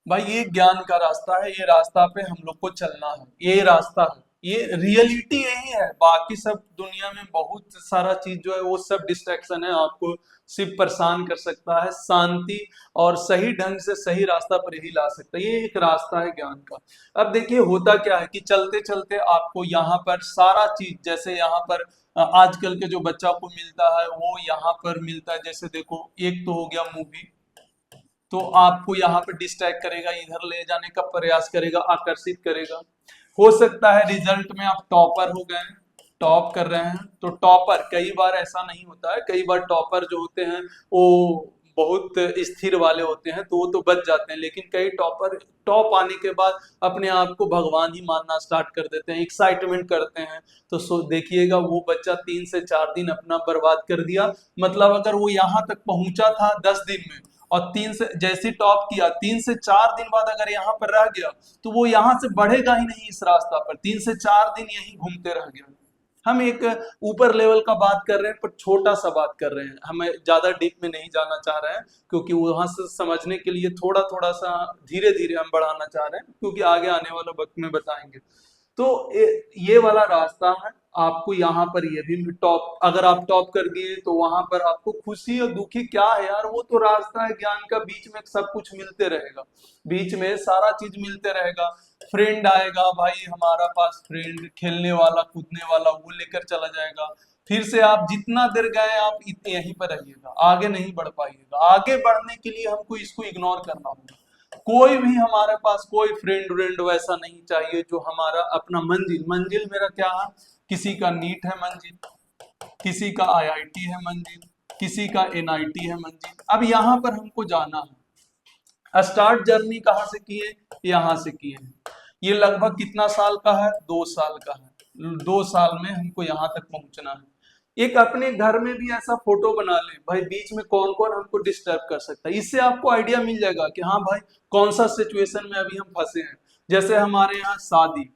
Speaker 1: भाई ये ज्ञान का रास्ता है, ये रास्ता पे हम लोग को चलना है, ये रास्ता है, ये रियलिटी यही है। बाकी सब दुनिया में बहुत सारा चीज जो है वो सब डिस्ट्रैक्शन है, आपको सिर्फ परेशान कर सकता है। शांति और सही ढंग से सही रास्ता पर यही ला सकता है, ये एक रास्ता है ज्ञान का। अब देखिए होता क्या है कि चलते चलते आपको यहाँ पर सारा चीज, जैसे यहाँ पर आजकल के जो बच्चा को मिलता है वो यहाँ पर मिलता है। जैसे देखो, एक तो हो गया मूवी, तो आपको यहाँ पे डिस्ट्रैक्ट करेगा, इधर ले जाने का प्रयास करेगा, आकर्षित करेगा। हो सकता है रिजल्ट में आप टॉपर हो गए, टॉप कर रहे हैं, तो टॉपर कई बार ऐसा नहीं होता है, कई बार टॉपर जो होते हैं वो बहुत स्थिर वाले होते हैं तो वो तो बच जाते हैं, लेकिन कई टॉपर टॉप आने के बाद अपने आप को भगवान ही मानना स्टार्ट कर देते हैं, एक्साइटमेंट करते हैं। तो देखिएगा वो बच्चा 3 से 4 दिन अपना बर्बाद कर दिया। मतलब अगर वो यहाँ तक पहुंचा था 10 दिन में, और 3 से जैसे टॉप किया 3 से 4 दिन बाद अगर यहाँ पर रह गया तो वो यहाँ से बढ़ेगा ही नहीं इस रास्ता पर, 3 से 4 दिन यही घूमते रह गया। हम एक ऊपर लेवल का बात कर रहे हैं पर छोटा सा बात कर रहे हैं, हमें ज्यादा डीप में नहीं जाना चाह रहे हैं, क्योंकि वहां से समझने के लिए थोड़ा थोड़ा सा धीरे धीरे हम बढ़ाना चाह रहे हैं, क्योंकि आगे आने वाले वक्त में बताएंगे। तो ये वाला रास्ता है। आपको यहाँ पर ये भी टॉप, अगर आप टॉप कर दिए तो वहां पर आपको खुशी और दुखी क्या है यार, वो तो रास्ता है ज्ञान का, बीच में सब कुछ मिलते रहेगा, बीच में सारा चीज मिलते रहेगा। फ्रेंड आएगा भाई हमारा पास, फ्रेंड खेलने वाला कूदने वाला वो लेकर चला जाएगा। फिर से आप जितना देर गए आप इतने यहीं पर रहिएगा, आगे नहीं बढ़ पाइएगा। आगे बढ़ने के लिए हमको इसको इग्नोर करना होगा। कोई भी हमारे पास कोई फ्रेंड व्रेंड वैसा नहीं चाहिए जो हमारा अपना मंजिल, मंजिल मेरा क्या है, किसी का नीट है मंजिल, किसी का आईआईटी है मंजिल, किसी का एनआईटी है मंजिल। अब यहाँ पर हमको जाना है। स्टार्ट जर्नी कहाँ से किए, यहाँ से किए हैं। ये लगभग कितना साल का है, 2 साल का है। 2 साल में हमको यहाँ तक पहुंचना है। एक अपने घर में भी ऐसा फोटो बना ले भाई, बीच में कौन कौन हमको डिस्टर्ब कर सकता है, इससे आपको आइडिया मिल जाएगा कि हाँ भाई कौन सा सिचुएशन में अभी हम फंसे हैं। जैसे हमारे यहाँ शादी,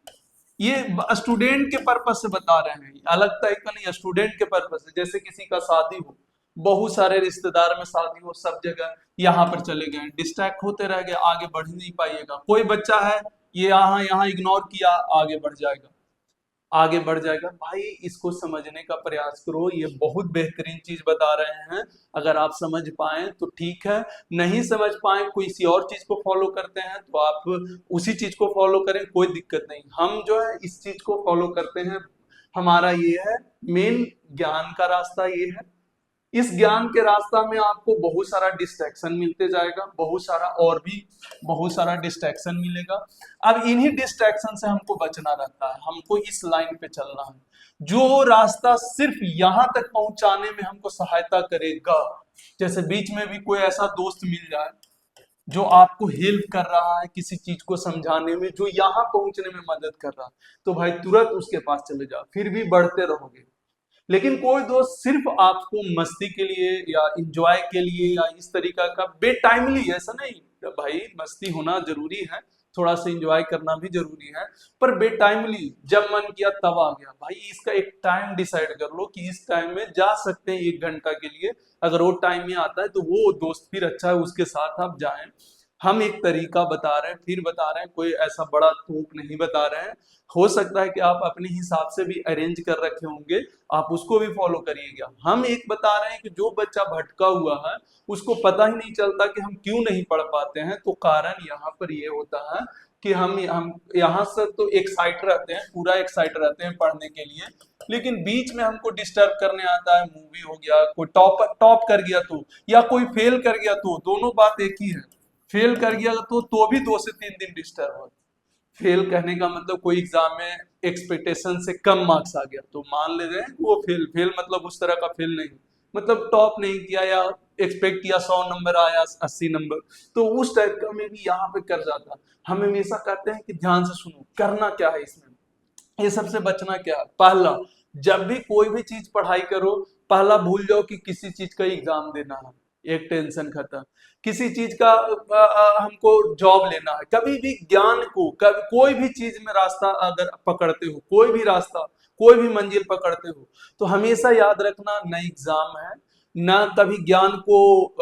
Speaker 1: ये स्टूडेंट के पर्पज से बता रहे हैं, अलग टाइप का नहीं, स्टूडेंट के पर्पज से। जैसे किसी का शादी हो, बहुत सारे रिश्तेदार में शादी हो, सब जगह यहाँ पर चले गए, डिस्ट्रैक्ट होते रह गए, आगे बढ़ नहीं पाइएगा। कोई बच्चा है ये यहाँ यहाँ इग्नोर किया, आगे बढ़ जाएगा, आगे बढ़ जाएगा। भाई इसको समझने का प्रयास करो, ये बहुत बेहतरीन चीज बता रहे हैं। अगर आप समझ पाए तो ठीक है, नहीं समझ पाए कोई किसी और चीज को फॉलो करते हैं तो आप उसी चीज को फॉलो करें, कोई दिक्कत नहीं। हम जो है इस चीज को फॉलो करते हैं, हमारा ये है मेन ज्ञान का रास्ता ये है। इस ज्ञान के रास्ता में आपको बहुत सारा डिस्ट्रैक्शन मिलते जाएगा, बहुत सारा और भी बहुत सारा डिस्ट्रैक्शन मिलेगा। अब इन्हीं डिस्ट्रैक्शन से हमको बचना रहता है, हमको इस लाइन पे चलना है जो रास्ता सिर्फ यहाँ तक पहुंचाने में हमको सहायता करेगा। जैसे बीच में भी कोई ऐसा दोस्त मिल जाए जो आपको हेल्प कर रहा है किसी चीज को समझाने में, जो यहाँ पहुंचने में मदद कर रहा है, तो भाई तुरंत उसके पास चले जाओ, फिर भी बढ़ते रहोगे। लेकिन कोई दोस्त सिर्फ आपको मस्ती के लिए या इंजॉय के लिए या इस तरीका का बेटाइमली, ऐसा नहीं भाई, मस्ती होना जरूरी है, थोड़ा सा इंजॉय करना भी जरूरी है, पर बेटाइमली जब मन किया तब आ गया, भाई इसका एक टाइम डिसाइड कर लो कि इस टाइम में जा सकते हैं 1 घंटा के लिए। अगर वो टाइम में आता है तो वो दोस्त फिर अच्छा है, उसके साथ आप जाएं। हम एक तरीका बता रहे हैं, फिर बता रहे हैं, कोई ऐसा बड़ा तोप नहीं बता रहे हैं। हो सकता है कि आप अपने हिसाब से भी अरेंज कर रखे होंगे, आप उसको भी फॉलो करिएगा। हम एक बता रहे हैं कि जो बच्चा भटका हुआ है उसको पता ही नहीं चलता कि हम क्यों नहीं पढ़ पाते हैं, तो कारण यहाँ पर ये होता है कि हम यहाँ से तो एक्साइट रहते हैं, पूरा एक्साइट रहते हैं पढ़ने के लिए, लेकिन बीच में हमको डिस्टर्ब करने आता है। मूवी हो गया, कोई टॉप कर गया तो, या कोई फेल कर गया तो, दोनों बात एक ही है। फेल कर गया तो भी 2 से 3 दिन डिस्टर्ब हो, फेल कहने का मतलब कोई एग्जाम में एक्सपेक्टेशन से कम मार्क्स आ गया तो मान ले रहे हैं कि वो फेल। फेल मतलब उस तरह का फेल नहीं, मतलब टॉप नहीं किया या एक्सपेक्ट किया 100 नंबर आया 80 नंबर, तो उस टाइप का में भी यहाँ पे कर जाता। हम हमेशा कहते हैं कि ध्यान से सुनो करना क्या है इसमें, ये सबसे बचना क्या है। पहला, जब भी कोई भी चीज पढ़ाई करो, पहला भूल जाओ कि किसी चीज का एग्जाम देना है, एक टेंशन खत्म। किसी चीज का हमको जॉब लेना है, कभी भी ज्ञान को, कभी कोई भी चीज में रास्ता अगर पकड़ते हो, कोई भी रास्ता, कोई भी मंजिल पकड़ते हो, तो हमेशा याद रखना न एग्जाम है, न कभी ज्ञान को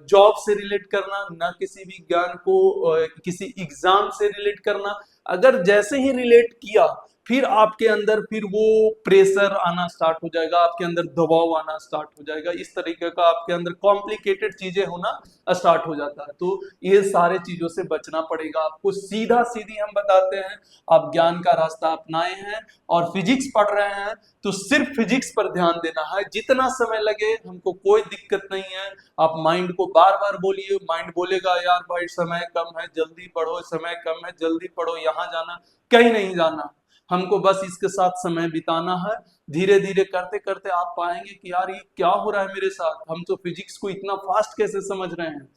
Speaker 1: जॉब से रिलेट करना, न किसी भी ज्ञान को किसी एग्जाम से रिलेट करना। अगर जैसे ही रिलेट किया, फिर आपके अंदर फिर वो प्रेशर आना स्टार्ट हो जाएगा, आपके अंदर दबाव आना स्टार्ट हो जाएगा, इस तरीके का आपके अंदर कॉम्प्लिकेटेड चीजें होना स्टार्ट हो जाता है। तो ये सारे चीजों से बचना पड़ेगा आपको। सीधा सीधी हम बताते हैं, आप ज्ञान का रास्ता अपनाए हैं और फिजिक्स पढ़ रहे हैं तो सिर्फ फिजिक्स पर ध्यान देना है, जितना समय लगे हमको कोई दिक्कत नहीं है। आप माइंड को बार बार बोलिए, माइंड बोलेगा यार भाई समय कम है जल्दी पढ़ो, समय कम है जल्दी पढ़ो, यहाँ जाना कहीं नहीं जाना, हमको बस इसके साथ समय बिताना है। धीरे धीरे करते करते आप पाएंगे कि यार ये क्या हो रहा है मेरे साथ, हम तो फिजिक्स को इतना फास्ट कैसे समझ रहे हैं,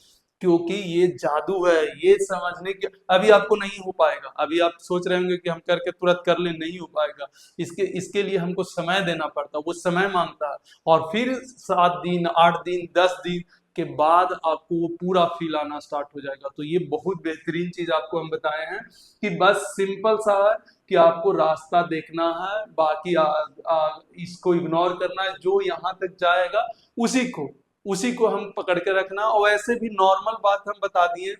Speaker 1: क्योंकि ये जादू है। ये समझने के अभी आपको नहीं हो पाएगा, अभी आप सोच रहे होंगे कि हम करके तुरंत कर ले, नहीं हो पाएगा। इसके लिए हमको समय देना पड़ता है, वो समय मांगता है। और फिर 7 दिन 8 दिन 10 दिन के बाद आपको वो पूरा फील आना स्टार्ट हो जाएगा। तो ये बहुत बेहतरीन चीज आपको हम बताए हैं कि बस सिंपल सा है कि आपको रास्ता देखना है, बाकी इसको इग्नोर करना है, जो यहाँ तक जाएगा उसी को हम पकड़ के रखना। और वैसे भी नॉर्मल बात हम बता दिए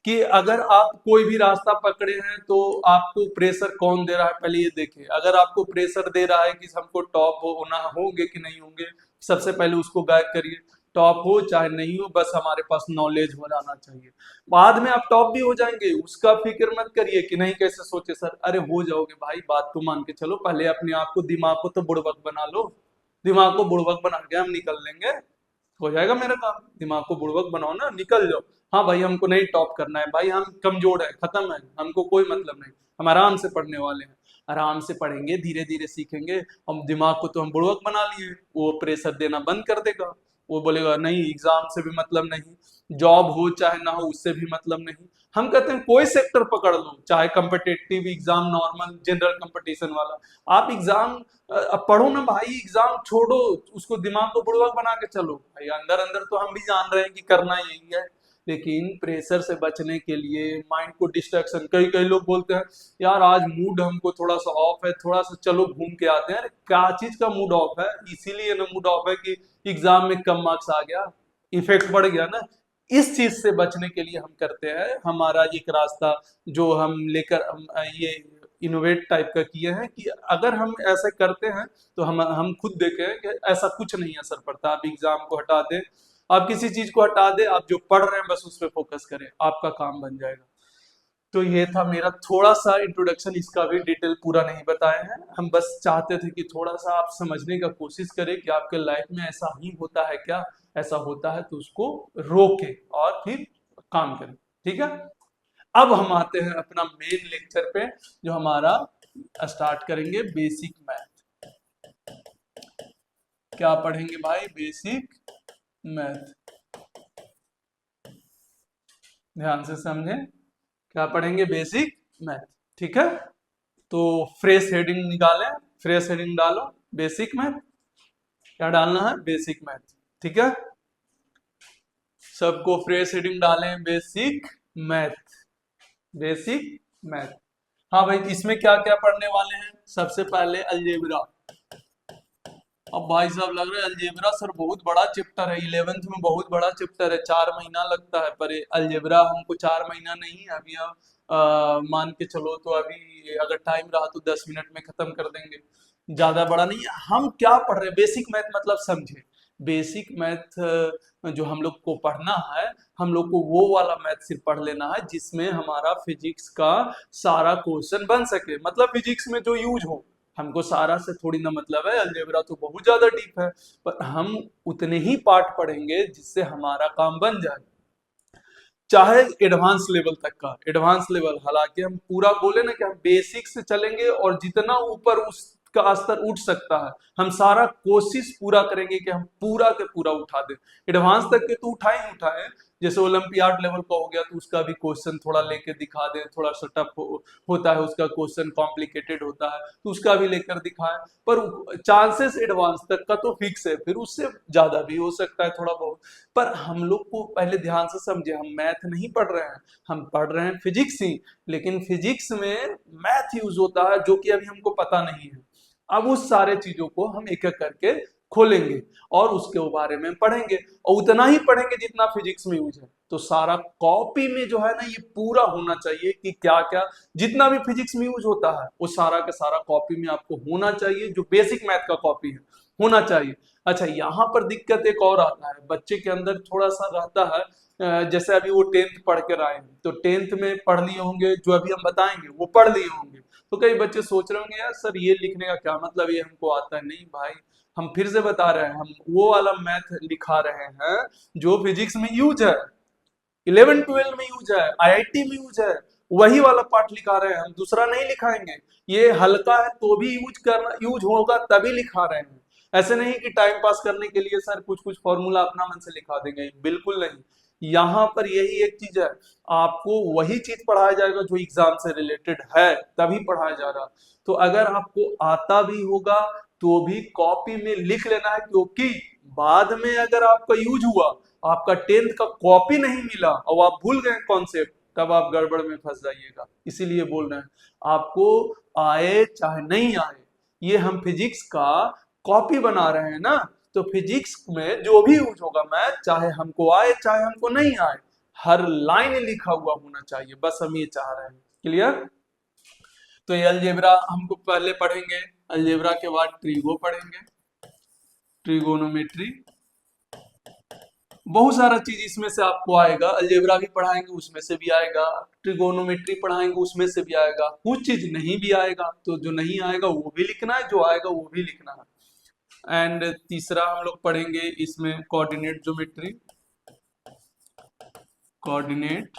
Speaker 1: कि अगर आप कोई भी रास्ता पकड़े हैं तो आपको प्रेशर कौन दे रहा है, पहले ये देखिए। अगर आपको प्रेशर दे रहा है कि हमको टॉप होना, होंगे कि नहीं होंगे, सबसे पहले उसको गायब करिए। टॉप हो चाहे नहीं हो, बस हमारे पास नॉलेज हो जाना चाहिए। बाद में आप टॉप भी हो जाएंगे, उसका फिक्र मत करिए कि नहीं कैसे सोचे सर, अरे हो जाओगे भाई, बात तो मान के चलो। पहले अपने आप को, दिमाग को तो बुड़बक बना लो, दिमाग को बुड़बक बना के हम निकल लेंगे, हो जाएगा मेरा काम। दिमाग को बुड़बक बनाओ ना, निकल जाओ। हाँ भाई हमको नहीं टॉप करना है, भाई हम कमजोर है, खत्म है, हमको कोई मतलब नहीं, हम आराम से पढ़ने वाले हैं। आराम से पढ़ेंगे, धीरे धीरे सीखेंगे। हम दिमाग को तो हम बुड़बक बना लिए, वो प्रेशर देना बंद कर देगा। वो बोलेगा नहीं एग्जाम से भी मतलब नहीं, जॉब हो चाहे ना हो उससे भी मतलब नहीं। हम कहते हैं कोई सेक्टर पकड़ लो, चाहे competitive exam, normal general competition वाला, आप एग्जाम अब पढ़ो ना भाई, एग्जाम छोड़ो, उसको दिमाग को बुड़बक बना के चलो भाई। अंदर अंदर तो हम भी जान रहे हैं कि करना यही है, लेकिन प्रेशर से बचने के लिए माइंड को डिस्ट्रैक्शन, कई कई लोग बोलते हैं यार आज मूड हमको थोड़ा सा ऑफ है, थोड़ा सा चलो घूम के आते हैं। अरे क्या चीज का मूड ऑफ है, इसीलिए ना मूड ऑफ है कि एग्जाम में कम मार्क्स आ गया, इफेक्ट बढ़ गया ना। इस चीज से बचने के लिए हम करते हैं, हमारा एक रास्ता जो हम लेकर ये इनोवेट टाइप का किए हैं कि अगर हम ऐसा करते हैं तो हम खुद देखे हैं कि ऐसा कुछ नहीं असर पड़ता। आप एग्जाम को हटा दें, आप किसी चीज को हटा दें, आप जो पढ़ रहे हैं बस उस पर फोकस करें, आपका काम बन जाएगा। तो ये था मेरा थोड़ा सा इंट्रोडक्शन, इसका भी डिटेल पूरा नहीं बताए हैं, हम बस चाहते थे कि थोड़ा सा आप समझने का कोशिश करें कि आपके लाइफ में ऐसा ही होता है क्या, ऐसा होता है तो उसको रोकें और फिर काम करें। ठीक है, अब हम आते हैं अपना मेन लेक्चर पे, जो हमारा स्टार्ट करेंगे बेसिक मैथ। क्या पढ़ेंगे भाई, बेसिक मैथ, ध्यान से समझें, क्या पढ़ेंगे, बेसिक मैथ। ठीक है, तो फ्रेश हेडिंग निकालें, फ्रेश हेडिंग डालो, बेसिक मैथ। क्या डालना है, बेसिक मैथ। ठीक है, सबको फ्रेश हेडिंग डालें, बेसिक मैथ, बेसिक मैथ। हाँ भाई, इसमें क्या क्या पढ़ने वाले हैं, सबसे पहले अलजेब्रा। अब भाई साहब लग रहा है अलजेब्रा सर बहुत बड़ा चैप्टर है, 11th में बहुत बड़ा चैप्टर है, 4 महीना लगता है, पर अलजेब्रा हमको 4 महीना नहीं, अभी अब मान के चलो तो अभी अगर टाइम रहा तो 10 मिनट में खत्म कर देंगे, ज्यादा बड़ा नहीं है। हम क्या पढ़ रहे हैं, बेसिक मैथ मतलब समझे, बेसिक मैथ जो हम लोग को पढ़ना है, हम लोग को वो वाला मैथ सिर्फ पढ़ लेना है जिसमें हमारा फिजिक्स का सारा क्वेश्चन बन सके, मतलब फिजिक्स में जो यूज हो। हमको सारा से थोड़ी ना मतलब है, अलजेब्रा तो बहुत ज्यादा डीप है, पर हम उतने ही पार्ट पढ़ेंगे जिससे हमारा काम बन जाए। चाहे एडवांस लेवल तक का। एडवांस लेवल हालांकि हम पूरा बोले ना कि हम बेसिक से चलेंगे और जितना ऊपर उसका स्तर उठ सकता है हम सारा कोशिश पूरा करेंगे कि हम पूरा के पूरा उठा दें। एडवांस तक के तो उठाए ही उठाए, जैसे ओलंपियाड लेवल का हो गया तो उसका भी क्वेश्चन थोड़ा लेके दिखा दें, थोड़ा सा टफ होता है उसका क्वेश्चन, कॉम्प्लिकेटेड होता है तो उसका भी लेकर दिखाएं। पर चांसेस एडवांस तक का तो फिक्स है, फिर उससे ज्यादा भी हो सकता है थोड़ा बहुत। पर हम लोग को पहले ध्यान से समझे, हम मैथ नहीं पढ़ रहे हैं, हम पढ़ रहे हैं फिजिक्स ही, लेकिन फिजिक्स में मैथ यूज होता है जो कि अभी हमको पता नहीं है। अब उस सारे चीजों को हम एक एक करके खोलेंगे और उसके बारे में पढ़ेंगे, और उतना ही पढ़ेंगे जितना फिजिक्स में यूज है। तो सारा कॉपी में जो है ना ये पूरा होना चाहिए कि क्या क्या जितना भी फिजिक्स में यूज होता है वो सारा का सारा कॉपी में आपको होना चाहिए, जो बेसिक मैथ का कॉपी है होना चाहिए। अच्छा, यहाँ पर दिक्कत एक और आता है, बच्चे के अंदर थोड़ा सा रहता है, जैसे अभी वो 10th पढ़ कर आए हैं तो 10th में पढ़ लिए होंगे, जो अभी हम बताएंगे वो पढ़ लिए होंगे, तो कई बच्चे सोच रहे होंगे यार सर ये लिखने का क्या मतलब, ये हमको आता है। नहीं भाई, हम फिर से बता रहे हैं, हम वो वाला मैथ लिखा रहे हैं जो फिजिक्स में यूज है, 11 12 में यूज है, आईआईटी में यूज है, वही वाला पार्ट लिखा रहे हैं हम, दूसरा नहीं लिखाएंगे। ये हल्का है तो भी यूज होगा तभी लिखा रहे हैं। ऐसे नहीं कि टाइम पास करने के लिए सर कुछ कुछ फॉर्मूला अपना मन से लिखा देंगे, बिल्कुल नहीं। यहाँ पर यही एक चीज है, आपको वही चीज पढ़ाया जाएगा जो एग्जाम से रिलेटेड है, तभी पढ़ाया जा रहा। तो अगर आपको आता भी होगा तो भी कॉपी में लिख लेना है, क्योंकि बाद में अगर आपका यूज हुआ, आपका 10th का कॉपी नहीं मिला और आप भूल गए कॉन्सेप्ट, तब आप गड़बड़ में फंस जाइएगा। इसीलिए बोल रहे हैं आपको आए चाहे नहीं आए, ये हम फिजिक्स का कॉपी बना रहे हैं ना, तो फिजिक्स में जो भी यूज होगा मैथ, चाहे हमको आए चाहे हमको नहीं आए, हर लाइन लिखा हुआ होना चाहिए, बस हम ये चाह रहे हैं। क्लियर? तो ये अलजेब्रा हमको पहले पढ़ेंगे, अलजेब्रा के बाद ट्रीगो पढ़ेंगे, ट्रिगोनोमेट्री, बहुत सारा चीज इसमें से आपको आएगा। अलजेब्रा भी पढ़ाएंगे उसमें से भी आएगा, ट्रिगोनोमेट्री पढ़ाएंगे उसमें से भी आएगा, कुछ चीज नहीं भी आएगा तो जो नहीं आएगा वो भी लिखना है, जो आएगा वो भी लिखना है। एंड तीसरा हम लोग पढ़ेंगे इसमें coordinate geometry, coordinate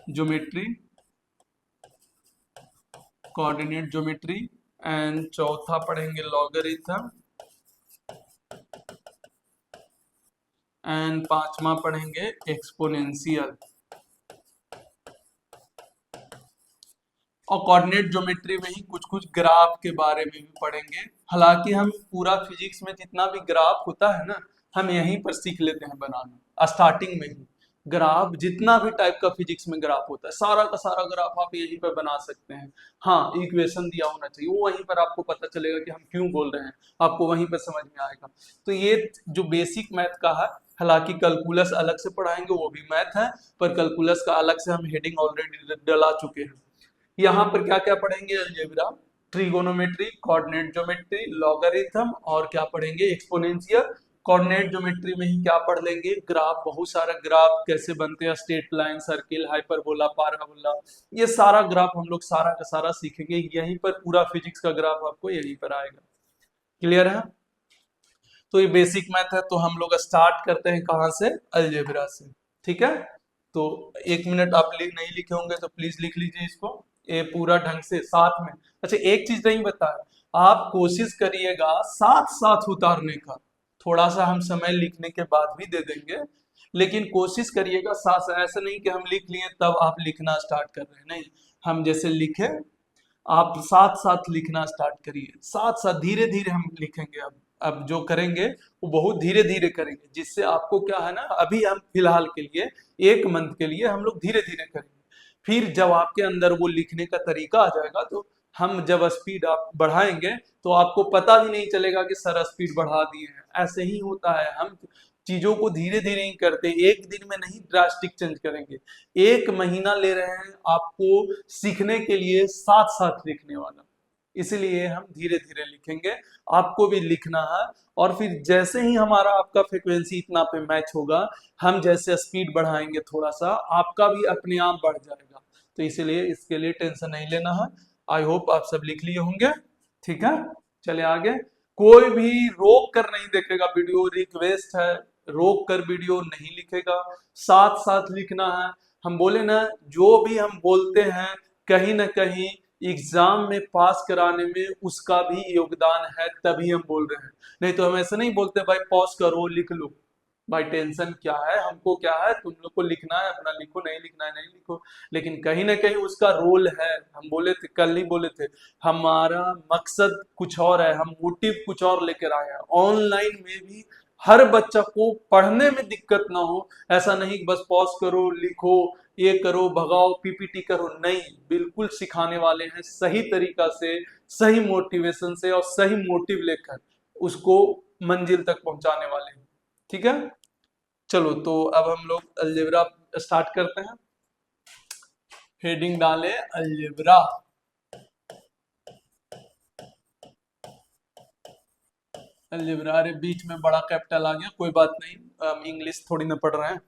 Speaker 1: geometry, coordinate geometry. And चौथा पढ़ेंगे लॉगरिथम, एंड पांचवा पढ़ेंगे एक्सपोनेंशियल। और कोऑर्डिनेट ज्योमेट्री में ही कुछ कुछ ग्राफ के बारे में भी पढ़ेंगे। हालांकि हम पूरा फिजिक्स में जितना भी ग्राफ होता है ना, हम यहीं पर सीख लेते हैं बनाना, स्टार्टिंग में ही ग्राफ, जितना भी टाइप का फिजिक्स में ग्राफ होता है सारा का सारा ग्राफ आप यहीं पर बना सकते हैं। हाँ, इक्वेशन दिया होना चाहिए, वो वहीं पर आपको पता चलेगा कि हम क्यों बोल रहे हैं, आपको वहीं पर समझ में आएगा। तो ये जो बेसिक मैथ का है, हालांकि कैलकुलस अलग से पढ़ाएंगे वो भी मैथ है, पर कैलकुलस का अलग से हम हेडिंग ऑलरेडी डला चुके हैं। यहाँ पर क्या क्या पढ़ेंगे? Algebra, trigonometry, coordinate geometry, logarithm, और क्या पढ़ेंगे? एक्सपोनेंशियल। कोऑर्डिनेट ज्योमेट्री में ही क्या पढ़ लेंगे? ग्राफ, बहुत सारा ग्राफ कैसे बनते हैं, straight line, circle, hyperbola, parabola, ये सारा ग्राफ हम लोग सारा का सारा सीखेंगे यहीं पर। पूरा फिजिक्स का ग्राफ आपको यहीं पर आएगा। क्लियर है? तो ये बेसिक मैथ है, तो हम लोग स्टार्ट करते हैं कहाँ से? अलजेब्रा से। ठीक है, तो 1 मिनट आप नहीं लिखे होंगे तो प्लीज लिख लीजिए इसको, ये पूरा ढंग से साथ में। अच्छा, एक चीज नहीं बताया, आप कोशिश करिएगा साथ साथ उतारने का। थोड़ा सा हम समय लिखने के बाद भी दे देंगे, लेकिन कोशिश करिएगा साथ साथ, ऐसा नहीं कि हम लिख लिए तब आप लिखना स्टार्ट कर रहे हैं, नहीं। हम जैसे लिखे आप साथ साथ लिखना स्टार्ट करिए, साथ साथ धीरे धीरे हम लिखेंगे। अब जो करेंगे वो बहुत धीरे धीरे करेंगे, जिससे आपको क्या है ना, अभी हम फिलहाल के लिए 1 मंथ के लिए हम लोग धीरे धीरे करेंगे, फिर जब आपके अंदर वो लिखने का तरीका आ जाएगा तो हम जब स्पीड आप बढ़ाएंगे तो आपको पता भी नहीं चलेगा कि सर स्पीड बढ़ा दिए हैं। ऐसे ही होता है, हम चीजों को धीरे धीरे ही करते, एक दिन में नहीं ड्रास्टिक चेंज करेंगे। 1 महीना ले रहे हैं आपको सीखने के लिए, साथ साथ लिखने वाला, इसलिए हम धीरे धीरे लिखेंगे। आपको भी लिखना है, और फिर जैसे ही हमारा आपका फ्रिक्वेंसी इतना पे मैच होगा, हम जैसे स्पीड बढ़ाएंगे थोड़ा सा, आपका भी अपने आप बढ़ जाएगा। तो इसलिए इसके लिए टेंशन नहीं लेना है। आई होप आप सब लिख लिए होंगे। ठीक है, चले आगे। कोई भी रोक कर नहीं देखेगा वीडियो, रिक्वेस्ट है, रोक कर वीडियो नहीं लिखेगा, साथ साथ लिखना है। हम बोले ना, जो भी हम बोलते हैं कहीं ना कहीं एग्जाम में पास कराने में उसका भी योगदान है, तभी हम बोल रहे हैं। नहीं तो हम ऐसे नहीं बोलते भाई पॉज करो लिख लो, भाई टेंशन क्या है, हमको क्या है, तुम लोग को लिखना है अपना लिखो, नहीं लिखना है नहीं लिखो। लेकिन कहीं ना कहीं उसका रोल है। हम बोले थे, कल ही बोले थे, हमारा मकसद कुछ और है, हम मोटिव कुछ और लेकर आए हैं। ऑनलाइन में भी हर बच्चा को पढ़ने में दिक्कत ना हो, ऐसा नहीं कि बस पॉज करो लिखो, ये करो भगाओ पीपीटी करो, नहीं, बिल्कुल सिखाने वाले हैं सही तरीका से, सही मोटिवेशन से और सही मोटिव लेकर उसको मंजिल तक पहुंचाने वाले हैं। ठीक है, चलो तो अब हम लोग अलजेब्रा स्टार्ट करते हैं। हेडिंग डाले अलजेब्रा। अलजेब्रा, अरे बीच में बड़ा कैपिटल आ गया, कोई बात नहीं, हम इंग्लिश थोड़ी ना पढ़ रहे हैं।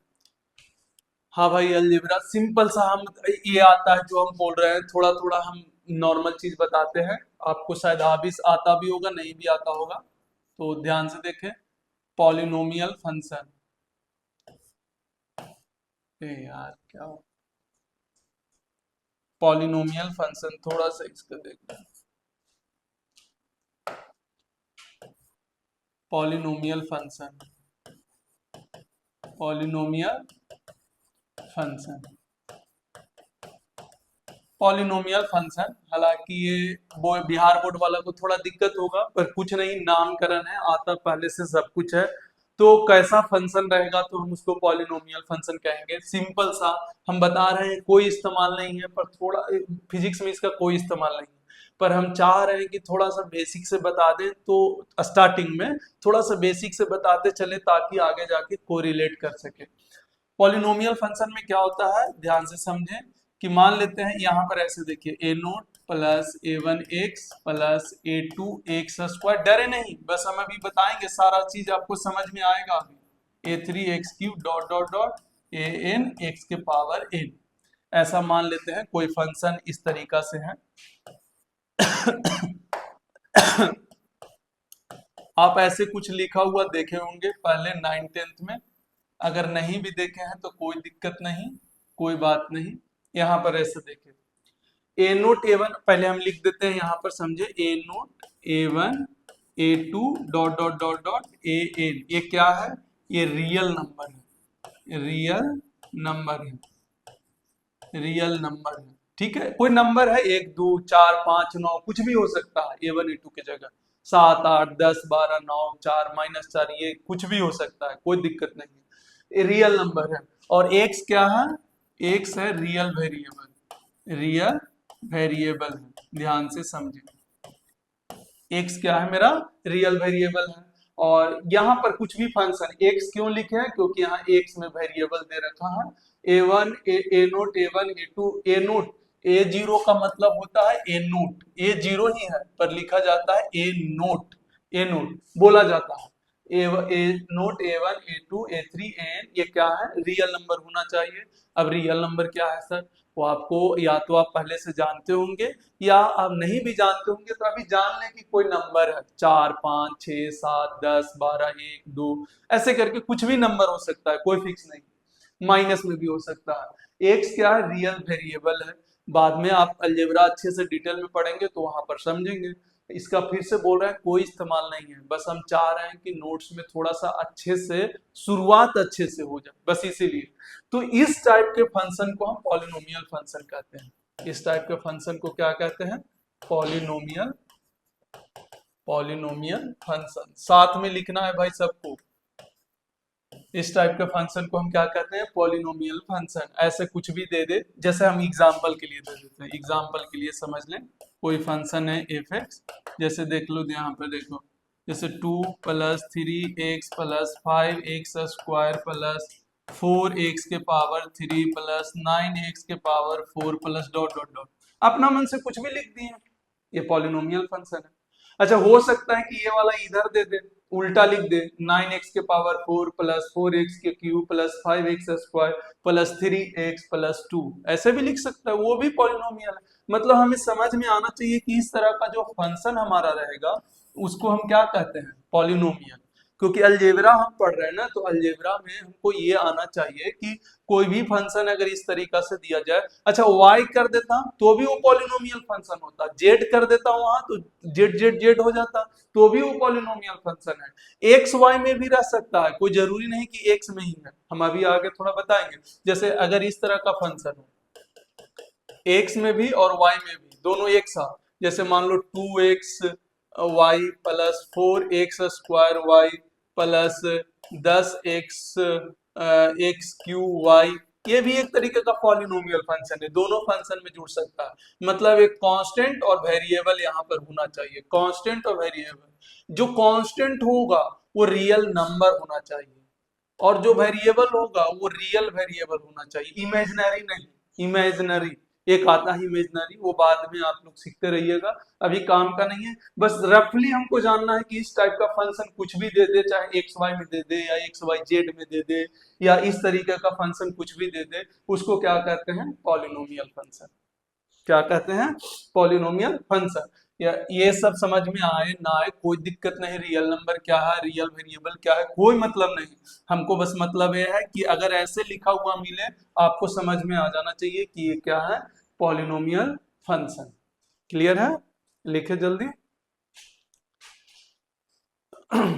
Speaker 1: हाँ भाई, अलजेब्रा सिंपल सा, हम ये आता है जो हम बोल रहे हैं, थोड़ा थोड़ा हम नॉर्मल चीज बताते हैं। आपको शायद आबिस आता भी होगा, नहीं भी आता होगा, तो ध्यान से देखें। पॉलिनोमियल फंक्शन, यार क्या, पॉलिनोमियल फंक्शन, थोड़ा सा इसका देखते हैं। Polynomial function, polynomial function, polynomial function, हालांकि ये बिहार बोर्ड वाला को थोड़ा दिक्कत होगा, पर कुछ नहीं, नामकरण है, आता पहले से सब कुछ है। तो कैसा फंक्शन रहेगा तो हम उसको पॉलिनोमियल फंक्शन कहेंगे। सिंपल सा हम बता रहे हैं, कोई इस्तेमाल नहीं है, पर थोड़ा फिजिक्स में इसका कोई इस्तेमाल नहीं है, पर हम चाह रहे हैं कि थोड़ा सा बेसिक से बता दें, तो स्टार्टिंग में थोड़ा सा बेसिक से बताते चले ताकि आगे जाके कोरिलेट कर सके। पॉलिनोमियल फंक्शन में क्या होता है, ध्यान से समझें कि मान लेते हैं यहाँ पर ऐसे देखिए, a naught plus a one x plus a two x square, डरे नहीं, बस हम अभी बताएंगे, सारा चीज आपको समझ में आएगा अभी। A three x cube dot dot dot a n x के पावर एन, ऐसा मान लेते हैं कोई फंक्शन इस तरीका से है। आप ऐसे कुछ लिखा हुआ देखे होंगे पहले 9th-10th में, अगर नहीं भी देखे हैं तो कोई दिक्कत नहीं, कोई बात नहीं। यहाँ पर ऐसे देखें, ए नोट ए वन, पहले हम लिख देते हैं यहाँ पर, समझे, a naught a one a two dot dot dot dot a n, ये क्या है, ये रियल नंबर है, रियल नंबर है, रियल नंबर है। ठीक है, कोई नंबर है, 1 2 4 5 9, कुछ भी हो सकता है, ए वन ए टू की जगह 7 8 10 12 9 4 -4, ये कुछ भी हो सकता है, कोई दिक्कत नहीं है, ये रियल नंबर है। और एक्स क्या है, एक्स है रियल वेरिएबल, रियल वेरिएबल है, ध्यान से समझे, एक्स क्या है मेरा, रियल वेरिएबल है। और यहाँ पर कुछ भी फंक्शन एक्स क्यों लिखे हैं, क्योंकि यहाँ एक्स में वेरिएबल दे रखा है, a one a naught a one a two a naught, a zero का मतलब होता है ए नोट, ए जीरो ही है पर लिखा जाता है ए नोट, ए नोट बोला जाता है, a naught a one a two a three n, ये क्या है, रियल नंबर होना चाहिए। अब रियल नंबर क्या है सर, वो आपको या तो आप पहले से जानते होंगे, या आप नहीं भी जानते होंगे तो अभी जान लें कि कोई नंबर है, 4 5 6 7 10 12 1 2, ऐसे करके कुछ भी नंबर हो सकता है, कोई फिक्स नहीं, माइनस में भी हो सकता है। एक्स क्या है, रियल वेरिएबल है, बाद में आप अलजेब्रा अच्छे से डिटेल में पढ़ेंगे तो वहां पर समझेंगे। इसका फिर से बोल रहे हैं, कोई इस्तेमाल नहीं है, बस हम चाह रहे हैं कि नोट्स में थोड़ा सा अच्छे से शुरुआत अच्छे से हो जाए, बस इसीलिए। तो इस टाइप के फंक्शन को हम पॉलिनोमियल फंक्शन कहते हैं, इस टाइप के फंक्शन को क्या कहते हैं, पॉलिनोमियल, पॉलिनोमियल फंक्शन, साथ में लिखना है भाई सबको। इस टाइप के फंक्शन को हम क्या कहते हैं, पॉलिनोमियल फंक्शन। ऐसे कुछ भी दे दे, जैसे हम एग्जांपल के लिए दे देते हैं, एग्जांपल के लिए समझ लें, कोई फंक्शन है एफ एक्स, जैसे देख लो यहाँ पे देखो, जैसे 2 + 3x + 5x square plus 4x के पावर 3 प्लस 9x के power 4 plus dot dot dot, अपना मन से कुछ भी लिख दिए, ये पॉलिनोमियल फंक्शन है। अच्छा, हो सकता है कि ये वाला इधर दे दे, उल्टा लिख दे, 9x के पावर 4 प्लस 4x के cube plus 5x square plus 3x plus 2, ऐसे भी लिख सकता है, वो भी पॉलिनोमियल है। मतलब हमें समझ में आना चाहिए कि इस तरह का जो फंक्शन हमारा रहेगा उसको हम क्या कहते हैं, पॉलिनोमियल। क्योंकि अलजेब्रा हम पढ़ रहे हैं ना, तो अलजेब्रा में हमको ये आना चाहिए कि कोई भी फंक्शन अगर इस तरीका से दिया जाए, अच्छा y कर देता तो भी वो पॉलिनोमियल फंक्शन होता, z कर देता वहां तो z हो जाता, तो भी वो पॉलिनोमियल फंक्शन है। एक्स वाई में भी रह सकता है, कोई जरूरी नहीं कि एक्स में ही है, हम अभी आगे थोड़ा बताएंगे। जैसे अगर इस तरह का फंक्शन हो एक्स में भी और वाई में भी, दोनों एक साथ, जैसे मान लो 2x y plus 4x square y plus 10x x cube y, ये भी एक तरीके का पॉलिनोमियल फंक्शन है, दोनों फंक्शन में जुड़ सकता है। मतलब एक कांस्टेंट और वेरिएबल यहाँ पर होना चाहिए, कांस्टेंट और वेरिएबल। जो कांस्टेंट होगा वो रियल नंबर होना चाहिए, और जो वेरिएबल होगा वो रियल वेरिएबल होना चाहिए, इमेजिनरी नहीं। इमेजिनरी एक आता है इमेजिनरी, वो बाद में आप लोग सीखते रहिएगा, अभी काम का नहीं है। बस रफली हमको जानना है कि इस टाइप का फंक्शन कुछ भी दे दे, चाहे एक्स वाई में दे दे या एक्स वाई जेड में दे दे, या इस तरीके का फंक्शन कुछ भी दे दे, उसको क्या कहते हैं? Polynomial function. क्या कहते हैं? Polynomial function. या ये सब समझ में आए ना आए कोई दिक्कत नहीं, रियल नंबर क्या है, रियल वेरिएबल क्या है, कोई मतलब नहीं। हमको बस मतलब ये है कि अगर ऐसे लिखा हुआ मिले आपको समझ में आ जाना चाहिए कि ये क्या है, पॉलिनोमियल फंक्शन। क्लियर है? लिखे जल्दी।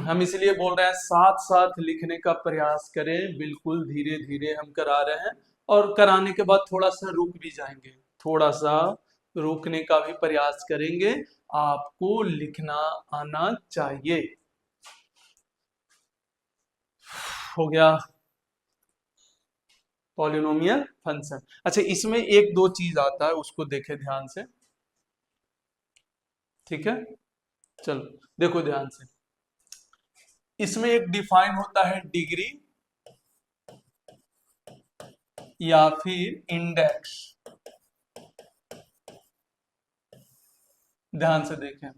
Speaker 1: हम इसलिए बोल रहे हैं साथ साथ लिखने का प्रयास करें, बिल्कुल धीरे धीरे हम करा रहे हैं, और कराने के बाद थोड़ा सा रुक भी जाएंगे, थोड़ा सा रुकने का भी प्रयास करेंगे। आपको लिखना आना चाहिए। हो गया पॉलिनोमियल फंक्शन। अच्छा, इसमें एक दो चीज आता है, उसको देखे ध्यान से, ठीक है? चलो देखो ध्यान से, इसमें एक डिफाइन होता है डिग्री या फिर इंडेक्स। ध्यान से देखें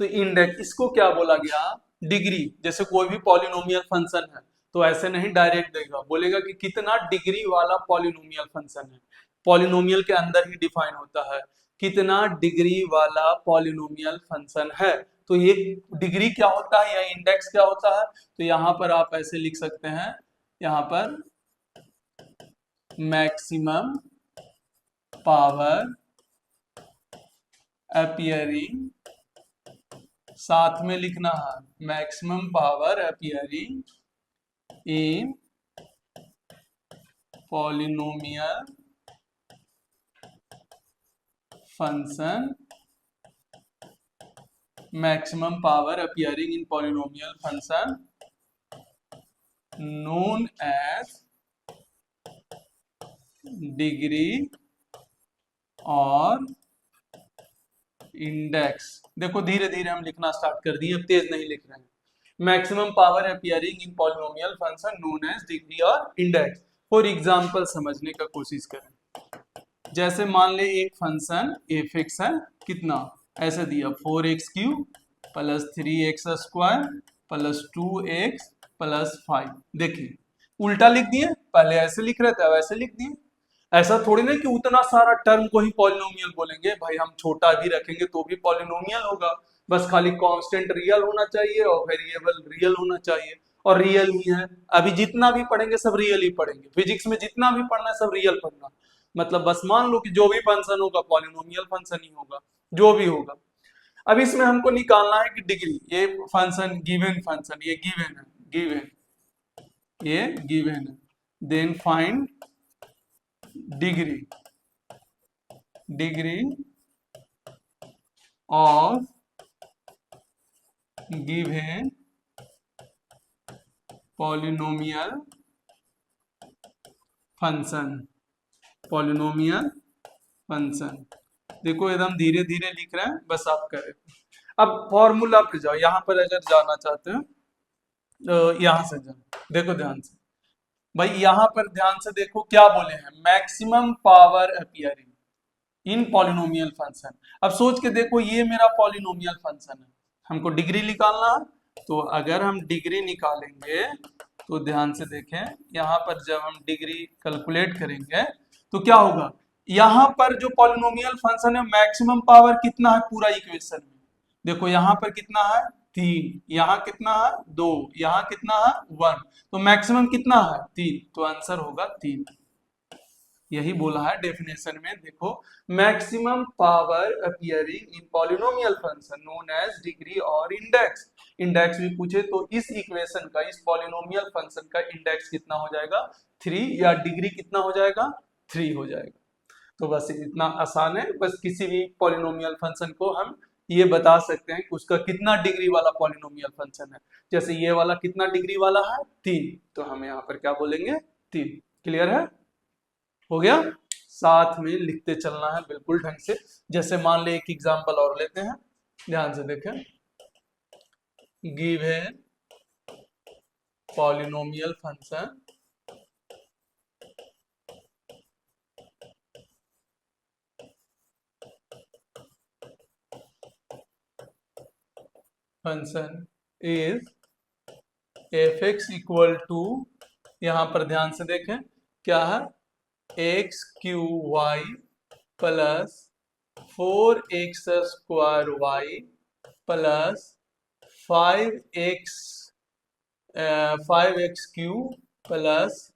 Speaker 1: तो इंडेक्स, इसको क्या बोला गया? डिग्री। जैसे कोई भी पॉलिनोमियल फंक्शन है तो ऐसे नहीं डायरेक्ट देगा, बोलेगा कि कितना डिग्री वाला पॉलिनोमियल फंक्शन है, पॉलिनोमियल के अंदर ही डिफाइन होता है कितना डिग्री वाला पॉलिनोमियल फंक्शन है। तो ये डिग्री क्या होता है या इंडेक्स क्या होता है? तो यहाँ पर आप ऐसे लिख सकते हैं, यहाँ पर मैक्सिमम पावर अपीयरिंग, साथ में लिखना है maximum power appearing in polynomial function, maximum power appearing in polynomial function known as degree और इंडेक्स। देखो धीरे धीरे हम लिखना स्टार्ट कर दिए, अब तेज नहीं लिख रहे हैं। Maximum power appearing in polynomial function known as degree और इंडेक्स। फॉर एग्जांपल समझने का कोशिश करें, जैसे मान ले एक फंक्शन एफ एक्स है, कितना ऐसे दिया 4x³ plus 3x square plus 2x plus 5। देखिए उल्टा लिख दिए, पहले ऐसे लिख रहे थे अब ऐसे लिख दिए। ऐसा थोड़ी ना कि उतना सारा टर्म को ही पॉलिनोमियल बोलेंगे, भाई हम छोटा भी रखेंगे तो भी पॉलिनोमियल होगा। बस खाली कांस्टेंट रियल होना चाहिए और वेरिएबल रियल होना चाहिए, और रियल ही है। अभी जितना भी पढ़ेंगे सब रियल ही पढ़ेंगे, फिजिक्स में जितना भी पढ़ना है सब रियल पढ़ना। मतलब बस मान लो कि जो भी फंक्शन होगा पॉलिनोमियल फंक्शन ही होगा, जो भी होगा। अब इसमें हमको निकालना है कि डिग्री, ये फंक्शन गिवन फंक्शन, ये गिवन है, गिवन, ये गिवन है, then find degree, degree of given polynomial function, polynomial function. देखो एकदम धीरे धीरे लिख रहे हैं, बस आप करें। अब फॉर्मूला पे जाओ, यहां पर अगर जाना चाहते हैं तो यहां से जाओ, देखो ध्यान से भाई, यहां पर ध्यान से देखो क्या बोले हैं, maximum power appearing in polynomial function. अब सोच के देखो ये मेरा पॉलिनोमियल फंक्शन है, हमको डिग्री निकालना है, तो अगर हम डिग्री निकालेंगे तो ध्यान से देखें, यहाँ पर जब हम डिग्री कैलकुलेट करेंगे तो क्या होगा, यहाँ पर जो पॉलिनोमियल फंक्शन है मैक्सिमम पावर कितना है पूरा इक्वेशन में, देखो यहाँ पर कितना है 3, यहाँ कितना है 2, यहाँ कितना है 1, तो मैक्सिमम कितना है 3, तो आंसर होगा 3। यही बोला है डेफिनेशन में, देखो maximum power appearing in polynomial function known as degree और इंडेक्स। इंडेक्स भी पूछे तो इस इक्वेशन का, इस पॉलिनोमियल फंक्शन का इंडेक्स कितना हो जाएगा 3, या डिग्री कितना हो जाएगा 3 हो जाएगा। तो बस इतना आसान है, बस किसी भी पॉलिनोमियल फंक्शन को हम ये बता सकते हैं कि उसका कितना डिग्री वाला पॉलिनोमियल फंक्शन है। जैसे ये वाला कितना डिग्री वाला है 3, तो हम यहाँ पर क्या बोलेंगे 3। क्लियर है, हो गया। साथ में लिखते चलना है बिल्कुल ढंग से। जैसे मान ले एक एग्जांपल और लेते हैं, ध्यान से देखें। Given polynomial function is F x equal to, यहां पर ध्यान से देखें क्या है, x cube y plus 4x square y plus 5x 5x cube plus,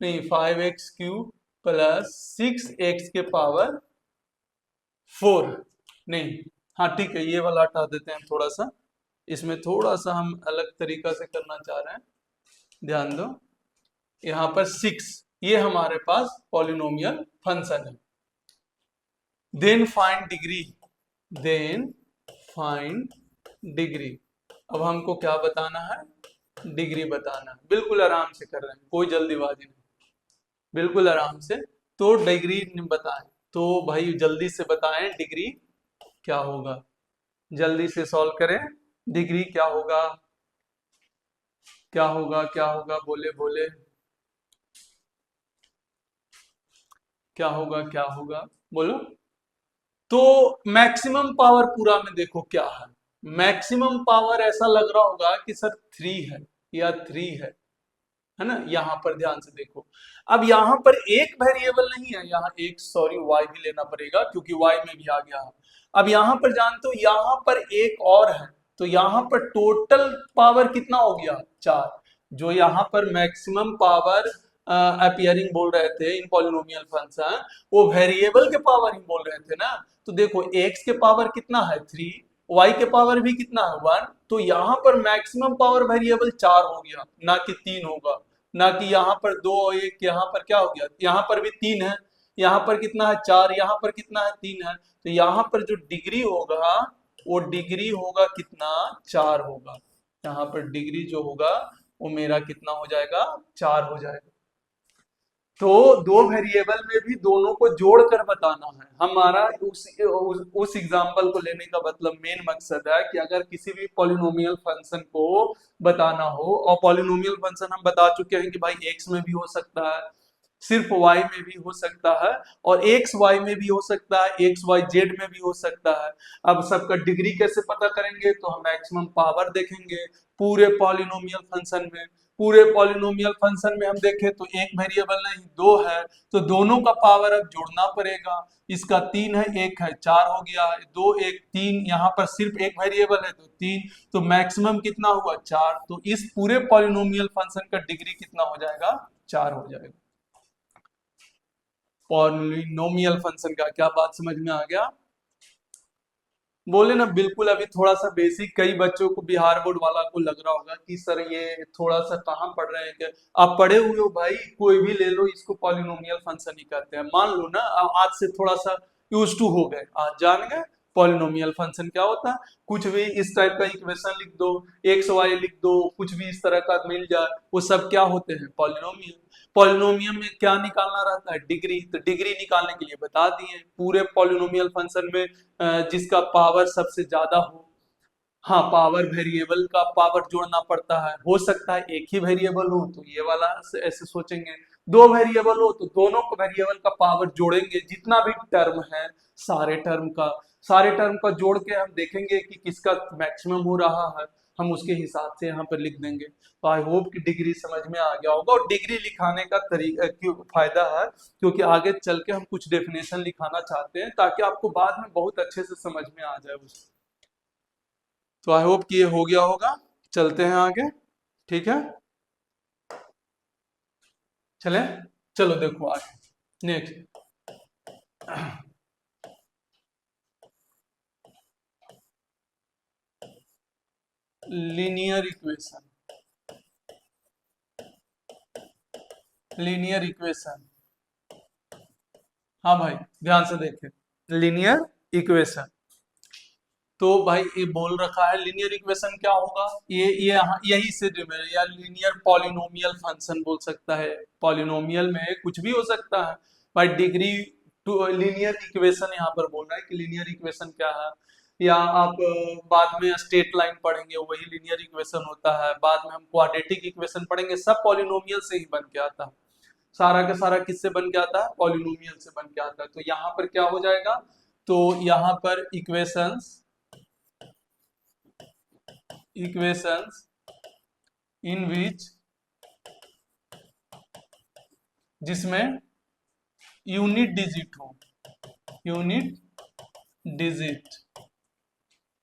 Speaker 1: नहीं 5x क्यू प्लस 6x के पावर 4, नहीं हाँ ठीक है, ये वाला हटा देते हैं थोड़ा सा, इसमें थोड़ा सा हम अलग तरीका से करना चाह रहे हैं, ध्यान दो। यहाँ पर 6, ये हमारे पास पॉलिनोमियल फंक्शन है। Then find degree, then find degree, अब हमको क्या बताना है, डिग्री बताना है। बिल्कुल आराम से कर रहे हैं, कोई जल्दीबाजी नहीं, बिल्कुल आराम से। तो डिग्री बताएं, तो भाई जल्दी से बताएं डिग्री क्या होगा, जल्दी से सॉल्व करें। डिग्री क्या होगा, क्या होगा, क्या होगा, बोले बोले, क्या होगा, क्या होगा, बोलो। तो मैक्सिमम पावर पूरा में देखो क्या है, मैक्सिमम पावर ऐसा लग रहा होगा कि सर 3 है या 3 है ना। यहाँ पर ध्यान से देखो, अब यहाँ पर एक वेरिएबल नहीं है, यहाँ एक सॉरी वाई भी लेना पड़ेगा क्योंकि वाई में भी आ गया है। अब यहाँ पर जानते हो यहाँ पर एक और है, तो यहाँ पर टोटल पावर कितना हो गया 4। जो यहाँ पर मैक्सिमम पावर अपीयरिंग बोल रहे थे इन पॉलिनोमियल फंक्शन, वो वेरिएबल के पावर ही बोल रहे थे ना। तो देखो x के पावर कितना है 3, y के पावर भी कितना है 1, तो यहाँ पर मैक्सिमम पावर वेरिएबल 4 हो गया, ना कि 3 होगा, ना कि यहाँ पर 2 और 1, यहाँ पर क्या हो गया, यहाँ पर भी 3 है, यहाँ पर कितना है 4, यहाँ पर कितना है 3 है, तो यहाँ पर जो डिग्री होगा वो डिग्री होगा कितना 4 होगा। यहाँ पर डिग्री जो होगा वो मेरा कितना हो जाएगा 4 हो जाएगा। तो दो वेरिएबल में भी दोनों को जोड़कर बताना है हमारा। उस एग्जांपल को लेने का मतलब मेन मकसद है कि अगर किसी भी पॉलिनोमियल फंक्शन को बताना हो, और पॉलिनोमियल फंक्शन हम बता चुके हैं कि भाई एक्स में भी हो सकता है, सिर्फ y में भी हो सकता है, और एक्स वाई में भी हो सकता है, एक्स वाई जेड में भी हो सकता है। अब सबका डिग्री कैसे पता करेंगे, तो हम मैक्सिमम पावर देखेंगे पूरे पॉलिनोमियल फंक्शन में। पूरे पॉलिनोमियल फंक्शन में हम देखें तो एक वेरिएबल नहीं 2 है, तो दोनों का पावर अब जोड़ना पड़ेगा। इसका 3 है, एक है 4 हो गया, 2 1 3, यहाँ पर सिर्फ एक वेरिएबल है तो 3, तो मैक्सिमम कितना हुआ 4। तो इस पूरे पॉलिनोमियल फंक्शन का डिग्री कितना हो जाएगा 4 हो जाएगा। पॉलिनोमियल फंक्शन का क्या बात समझ में आ गया, बोले ना बिल्कुल। अभी थोड़ा सा बेसिक कई बच्चों को बिहार बोर्ड वाला को लग रहा होगा कि सर ये थोड़ा सा कहाँ पढ़ रहे हैं, क्या आप पढ़े हुए हो भाई, कोई भी ले लो इसको पॉलिनोमियल फंक्शन ही कहते हैं। मान लो ना आज से थोड़ा सा यूज टू हो गए, आज जान गए पॉलिनोमियल फंक्शन क्या होता है। कुछ भी इस टाइप का इक्वेशन लिख दो, एक्स वाई लिख दो, कुछ भी इस तरह का मिल जाए, वो सब क्या होते हैं पॉलिनोमियल। पॉलिनोमियल में क्या निकालना रहता है डिग्री, तो डिग्री निकालने के लिए बता दिए पूरे पॉलिनोमियल फंक्शन में जिसका पावर सबसे ज्यादा हो, हाँ पावर वेरिएबल का पावर जोड़ना पड़ता है। हो सकता है एक ही वेरिएबल हो तो ये वाला ऐसे सोचेंगे, दो वेरिएबल हो तो दोनों को वेरिएबल का पावर जोड़ेंगे, जितना भी टर्म है सारे टर्म का जोड़ के हम देखेंगे कि किसका मैक्सिमम हो रहा है, हम उसके हिसाब से यहाँ पर लिख देंगे। तो आई होप कि डिग्री समझ में आ गया होगा। और डिग्री लिखाने का तरीका क्यों फायदा है, क्योंकि आगे चल के हम कुछ डेफिनेशन लिखाना चाहते हैं ताकि आपको बाद में बहुत अच्छे से समझ में आ जाए। तो आई होप कि ये हो गया होगा। चलते हैं आगे, ठीक है, चले, चलो देखो आगे next. Linear equation, linear equation, हाँ भाई ध्यान से देखें, लीनियर इक्वेशन। तो भाई ये बोल रखा है लीनियर इक्वेशन क्या होगा, ये यही से जो है, या लीनियर पॉलिनोमियल फंक्शन बोल सकता है, पॉलिनोमियल में कुछ भी हो सकता है भाई। डिग्री टू लीनियर इक्वेशन यहाँ पर बोल रहा है कि लीनियर इक्वेशन क्या है। या आप बाद में स्ट्रेट लाइन पढ़ेंगे, वही लीनियर इक्वेशन होता है। बाद में हम क्वाड्रेटिक इक्वेशन पढ़ेंगे, सब पॉलिनोमियल से ही बन के आता है। सारा का सारा किससे बन के आता है, पॉलिनोमियल से बन के आता है। तो यहाँ पर क्या हो जाएगा, तो यहाँ पर इक्वेशंस, इक्वेशंस इन विच, जिसमें यूनिट डिजिट हो, यूनिट डिजिट,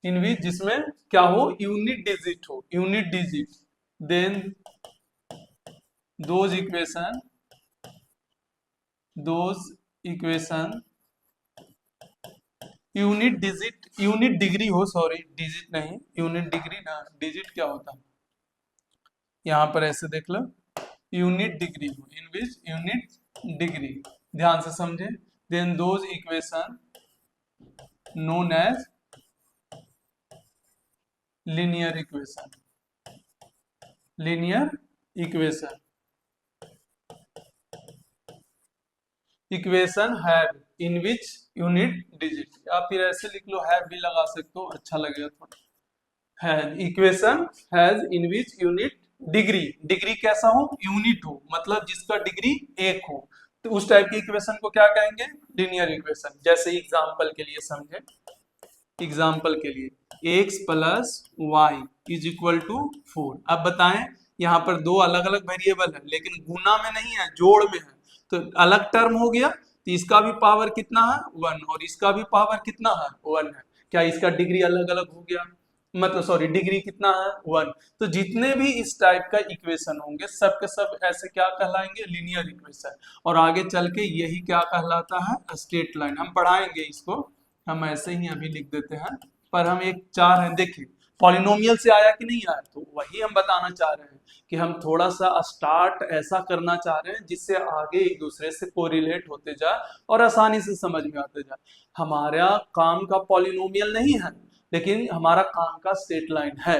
Speaker 1: इन विच जिसमें क्या हो, यूनिट डिजिट हो, unit digit, then those equation, those equation unit digit, unit degree हो, सॉरी डिजिट नहीं, यूनिट डिग्री ना, डिजिट क्या होता है, यहां पर ऐसे देख लो, यूनिट डिग्री हो, इन विच यूनिट डिग्री, ध्यान से समझे। Then those equation known as linear equation, linear equation, equation have in which unit digit, या फिर ऐसे लिख लो, हैव भी लगा सकते हो, अच्छा लगेगा थोड़ा। है equation has in which unit degree, degree कैसा हो, यूनिट हो, मतलब जिसका डिग्री एक हो, तो उस टाइप की इक्वेशन को क्या कहेंगे, लीनियर इक्वेशन। जैसे एग्जांपल के लिए समझे, एग्जाम्पल के लिए x plus y is equal to 4। अब बताएं, यहाँ पर दो अलग अलग वेरिएबल है लेकिन गुना में नहीं है, जोड़ में है, तो अलग टर्म हो गया, तो इसका भी पावर कितना है 1 और इसका भी पावर कितना है 1 है। क्या इसका डिग्री अलग अलग हो गया, मतलब सॉरी डिग्री कितना है 1। तो जितने भी इस टाइप का इक्वेशन होंगे सब के सब ऐसे क्या कहलाएंगे, लीनियर इक्वेशन। और आगे चल के यही क्या कहलाता है, स्ट्रेट लाइन। हम पढ़ाएंगे इसको, हम ऐसे ही अभी लिख देते हैं, पर हम एक चार हैं, देखिए पॉलिनोमियल से आया कि नहीं आया, तो वही हम बताना चाह रहे हैं कि हम थोड़ा सा स्टार्ट ऐसा करना चाह रहे हैं जिससे आगे एक दूसरे से कोरिलेट होते जाए और आसानी से समझ में आते जाए। हमारा काम का पॉलिनोमियल नहीं है, लेकिन हमारा काम का स्ट्रेट लाइन है।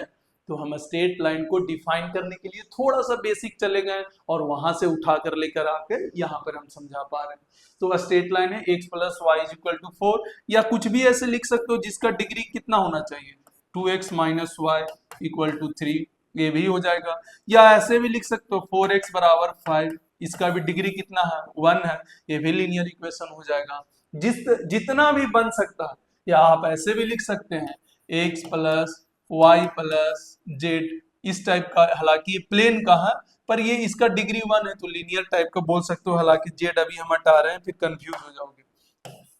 Speaker 1: तो हम स्ट्रेट लाइन को डिफाइन करने के लिए थोड़ा सा बेसिक चले गए और वहां से उठा कर लेकर आके यहाँ पर हम समझा पा रहे हैं। तो स्ट्रेट लाइन है x plus y is equal to 4, या कुछ भी ऐसे लिख सकते हो जिसका डिग्री कितना होना चाहिए, 2x minus Y equal to 3, ये भी हो जाएगा। या ऐसे भी लिख सकते हो 4x बराबर 5, इसका भी डिग्री कितना है 1 है, ये भी लीनियर इक्वेशन हो जाएगा। जितना भी बन सकता है, या आप ऐसे भी लिख सकते हैं x plus y plus Z, इस टाइप का। हालांकि ये प्लेन का है पर ये इसका डिग्री 1 है तो लीनियर टाइप का बोल सकते हो। हालांकि जेड अभी हम हटा रहे हैं, फिर कंफ्यूज हो जाओगे,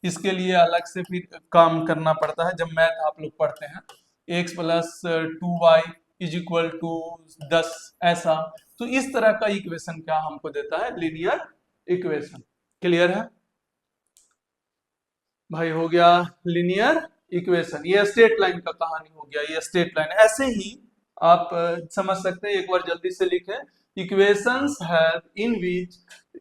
Speaker 1: इसके लिए अलग से फिर काम करना पड़ता है जब मैथ आप लोग पढ़ते हैं। x plus 2y is equal to 10, ऐसा। तो इस तरह का इक्वेशन क्या हमको देता है, लीनियर इक्वेशन। क्लियर है भाई, हो गया लीनियर इक्वेशन। ये स्ट्रेट लाइन का कहानी हो गया, ये स्ट्रेट लाइन। ऐसे ही आप समझ सकते हैं, एक बार जल्दी से लिखें, equations have in which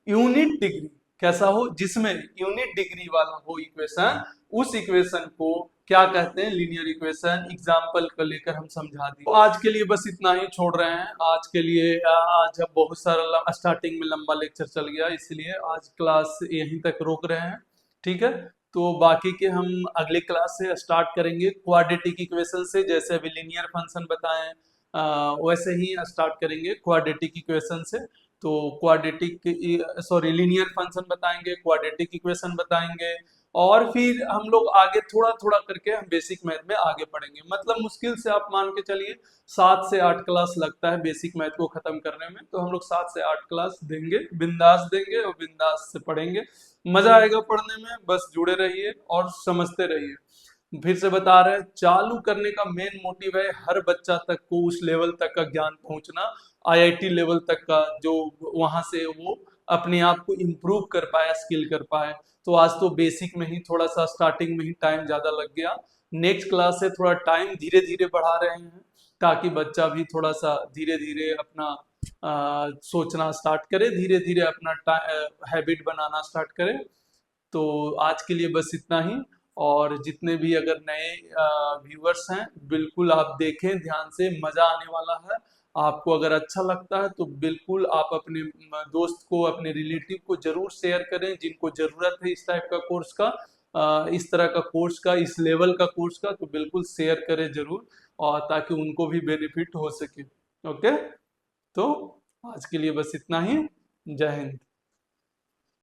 Speaker 1: unit degree, कैसा हो, जिसमें यूनिट डिग्री वाला हो इक्वेशन, उस इक्वेशन को क्या कहते हैं, लीनियर इक्वेशन। एग्जांपल को लेकर हम समझा दिए। तो आज के लिए बस इतना ही छोड़ रहे हैं। आज के लिए आज अब बहुत सारा स्टार्टिंग में लंबा लेक्चर चल गया, इसलिए आज क्लास यहीं तक रोक रहे हैं, ठीक है। तो बाकी के हम अगले क्लास से स्टार्ट करेंगे क्वाड्रेटिक इक्वेशन से। जैसे अभी लीनियर फंक्शन बताएं, वैसे ही स्टार्ट करेंगे क्वाड्रेटिक इक्वेशन से। तो क्वाड्रेटिक सॉरी लीनियर फंक्शन बताएंगे, क्वाड्रेटिक इक्वेशन बताएंगे, और फिर हम लोग आगे थोड़ा थोड़ा करके हम बेसिक मैथ में आगे पढ़ेंगे। मतलब मुश्किल से आप मान के चलिए 7 से 8 क्लास लगता है बेसिक मैथ को खत्म करने में। तो हम लोग 7 से 8 क्लास देंगे, बिंदास देंगे और बिंदास से पढ़ेंगे। मजा आएगा पढ़ने में, बस जुड़े रहिए और समझते रहिए। फिर से बता रहे हैं, चालू करने का मेन मोटिव है हर बच्चा तक को उस लेवल तक का ज्ञान पहुंचना, आईआईटी लेवल तक का, जो वहां से वो अपने आप को इम्प्रूव कर पाया, स्किल कर पाए। तो आज तो बेसिक में ही थोड़ा सा स्टार्टिंग में ही टाइम ज्यादा लग गया। नेक्स्ट क्लास से थोड़ा टाइम धीरे धीरे बढ़ा रहे हैं, ताकि बच्चा भी थोड़ा सा धीरे धीरे अपना सोचना स्टार्ट करे, धीरे धीरे अपना हैबिट बनाना स्टार्ट करे। तो आज के लिए बस इतना ही। और जितने भी अगर नए व्यूअर्स हैं, बिल्कुल आप देखें ध्यान से, मजा आने वाला है। आपको अगर अच्छा लगता है तो बिल्कुल आप अपने दोस्त को, अपने रिलेटिव को जरूर शेयर करें, जिनको जरूरत है इस टाइप का कोर्स का, इस तरह का कोर्स का, इस लेवल का कोर्स का, तो बिल्कुल शेयर करें जरूर, और ताकि उनको भी बेनिफिट हो सके। ओके, तो आज के लिए बस इतना ही। जय हिंद।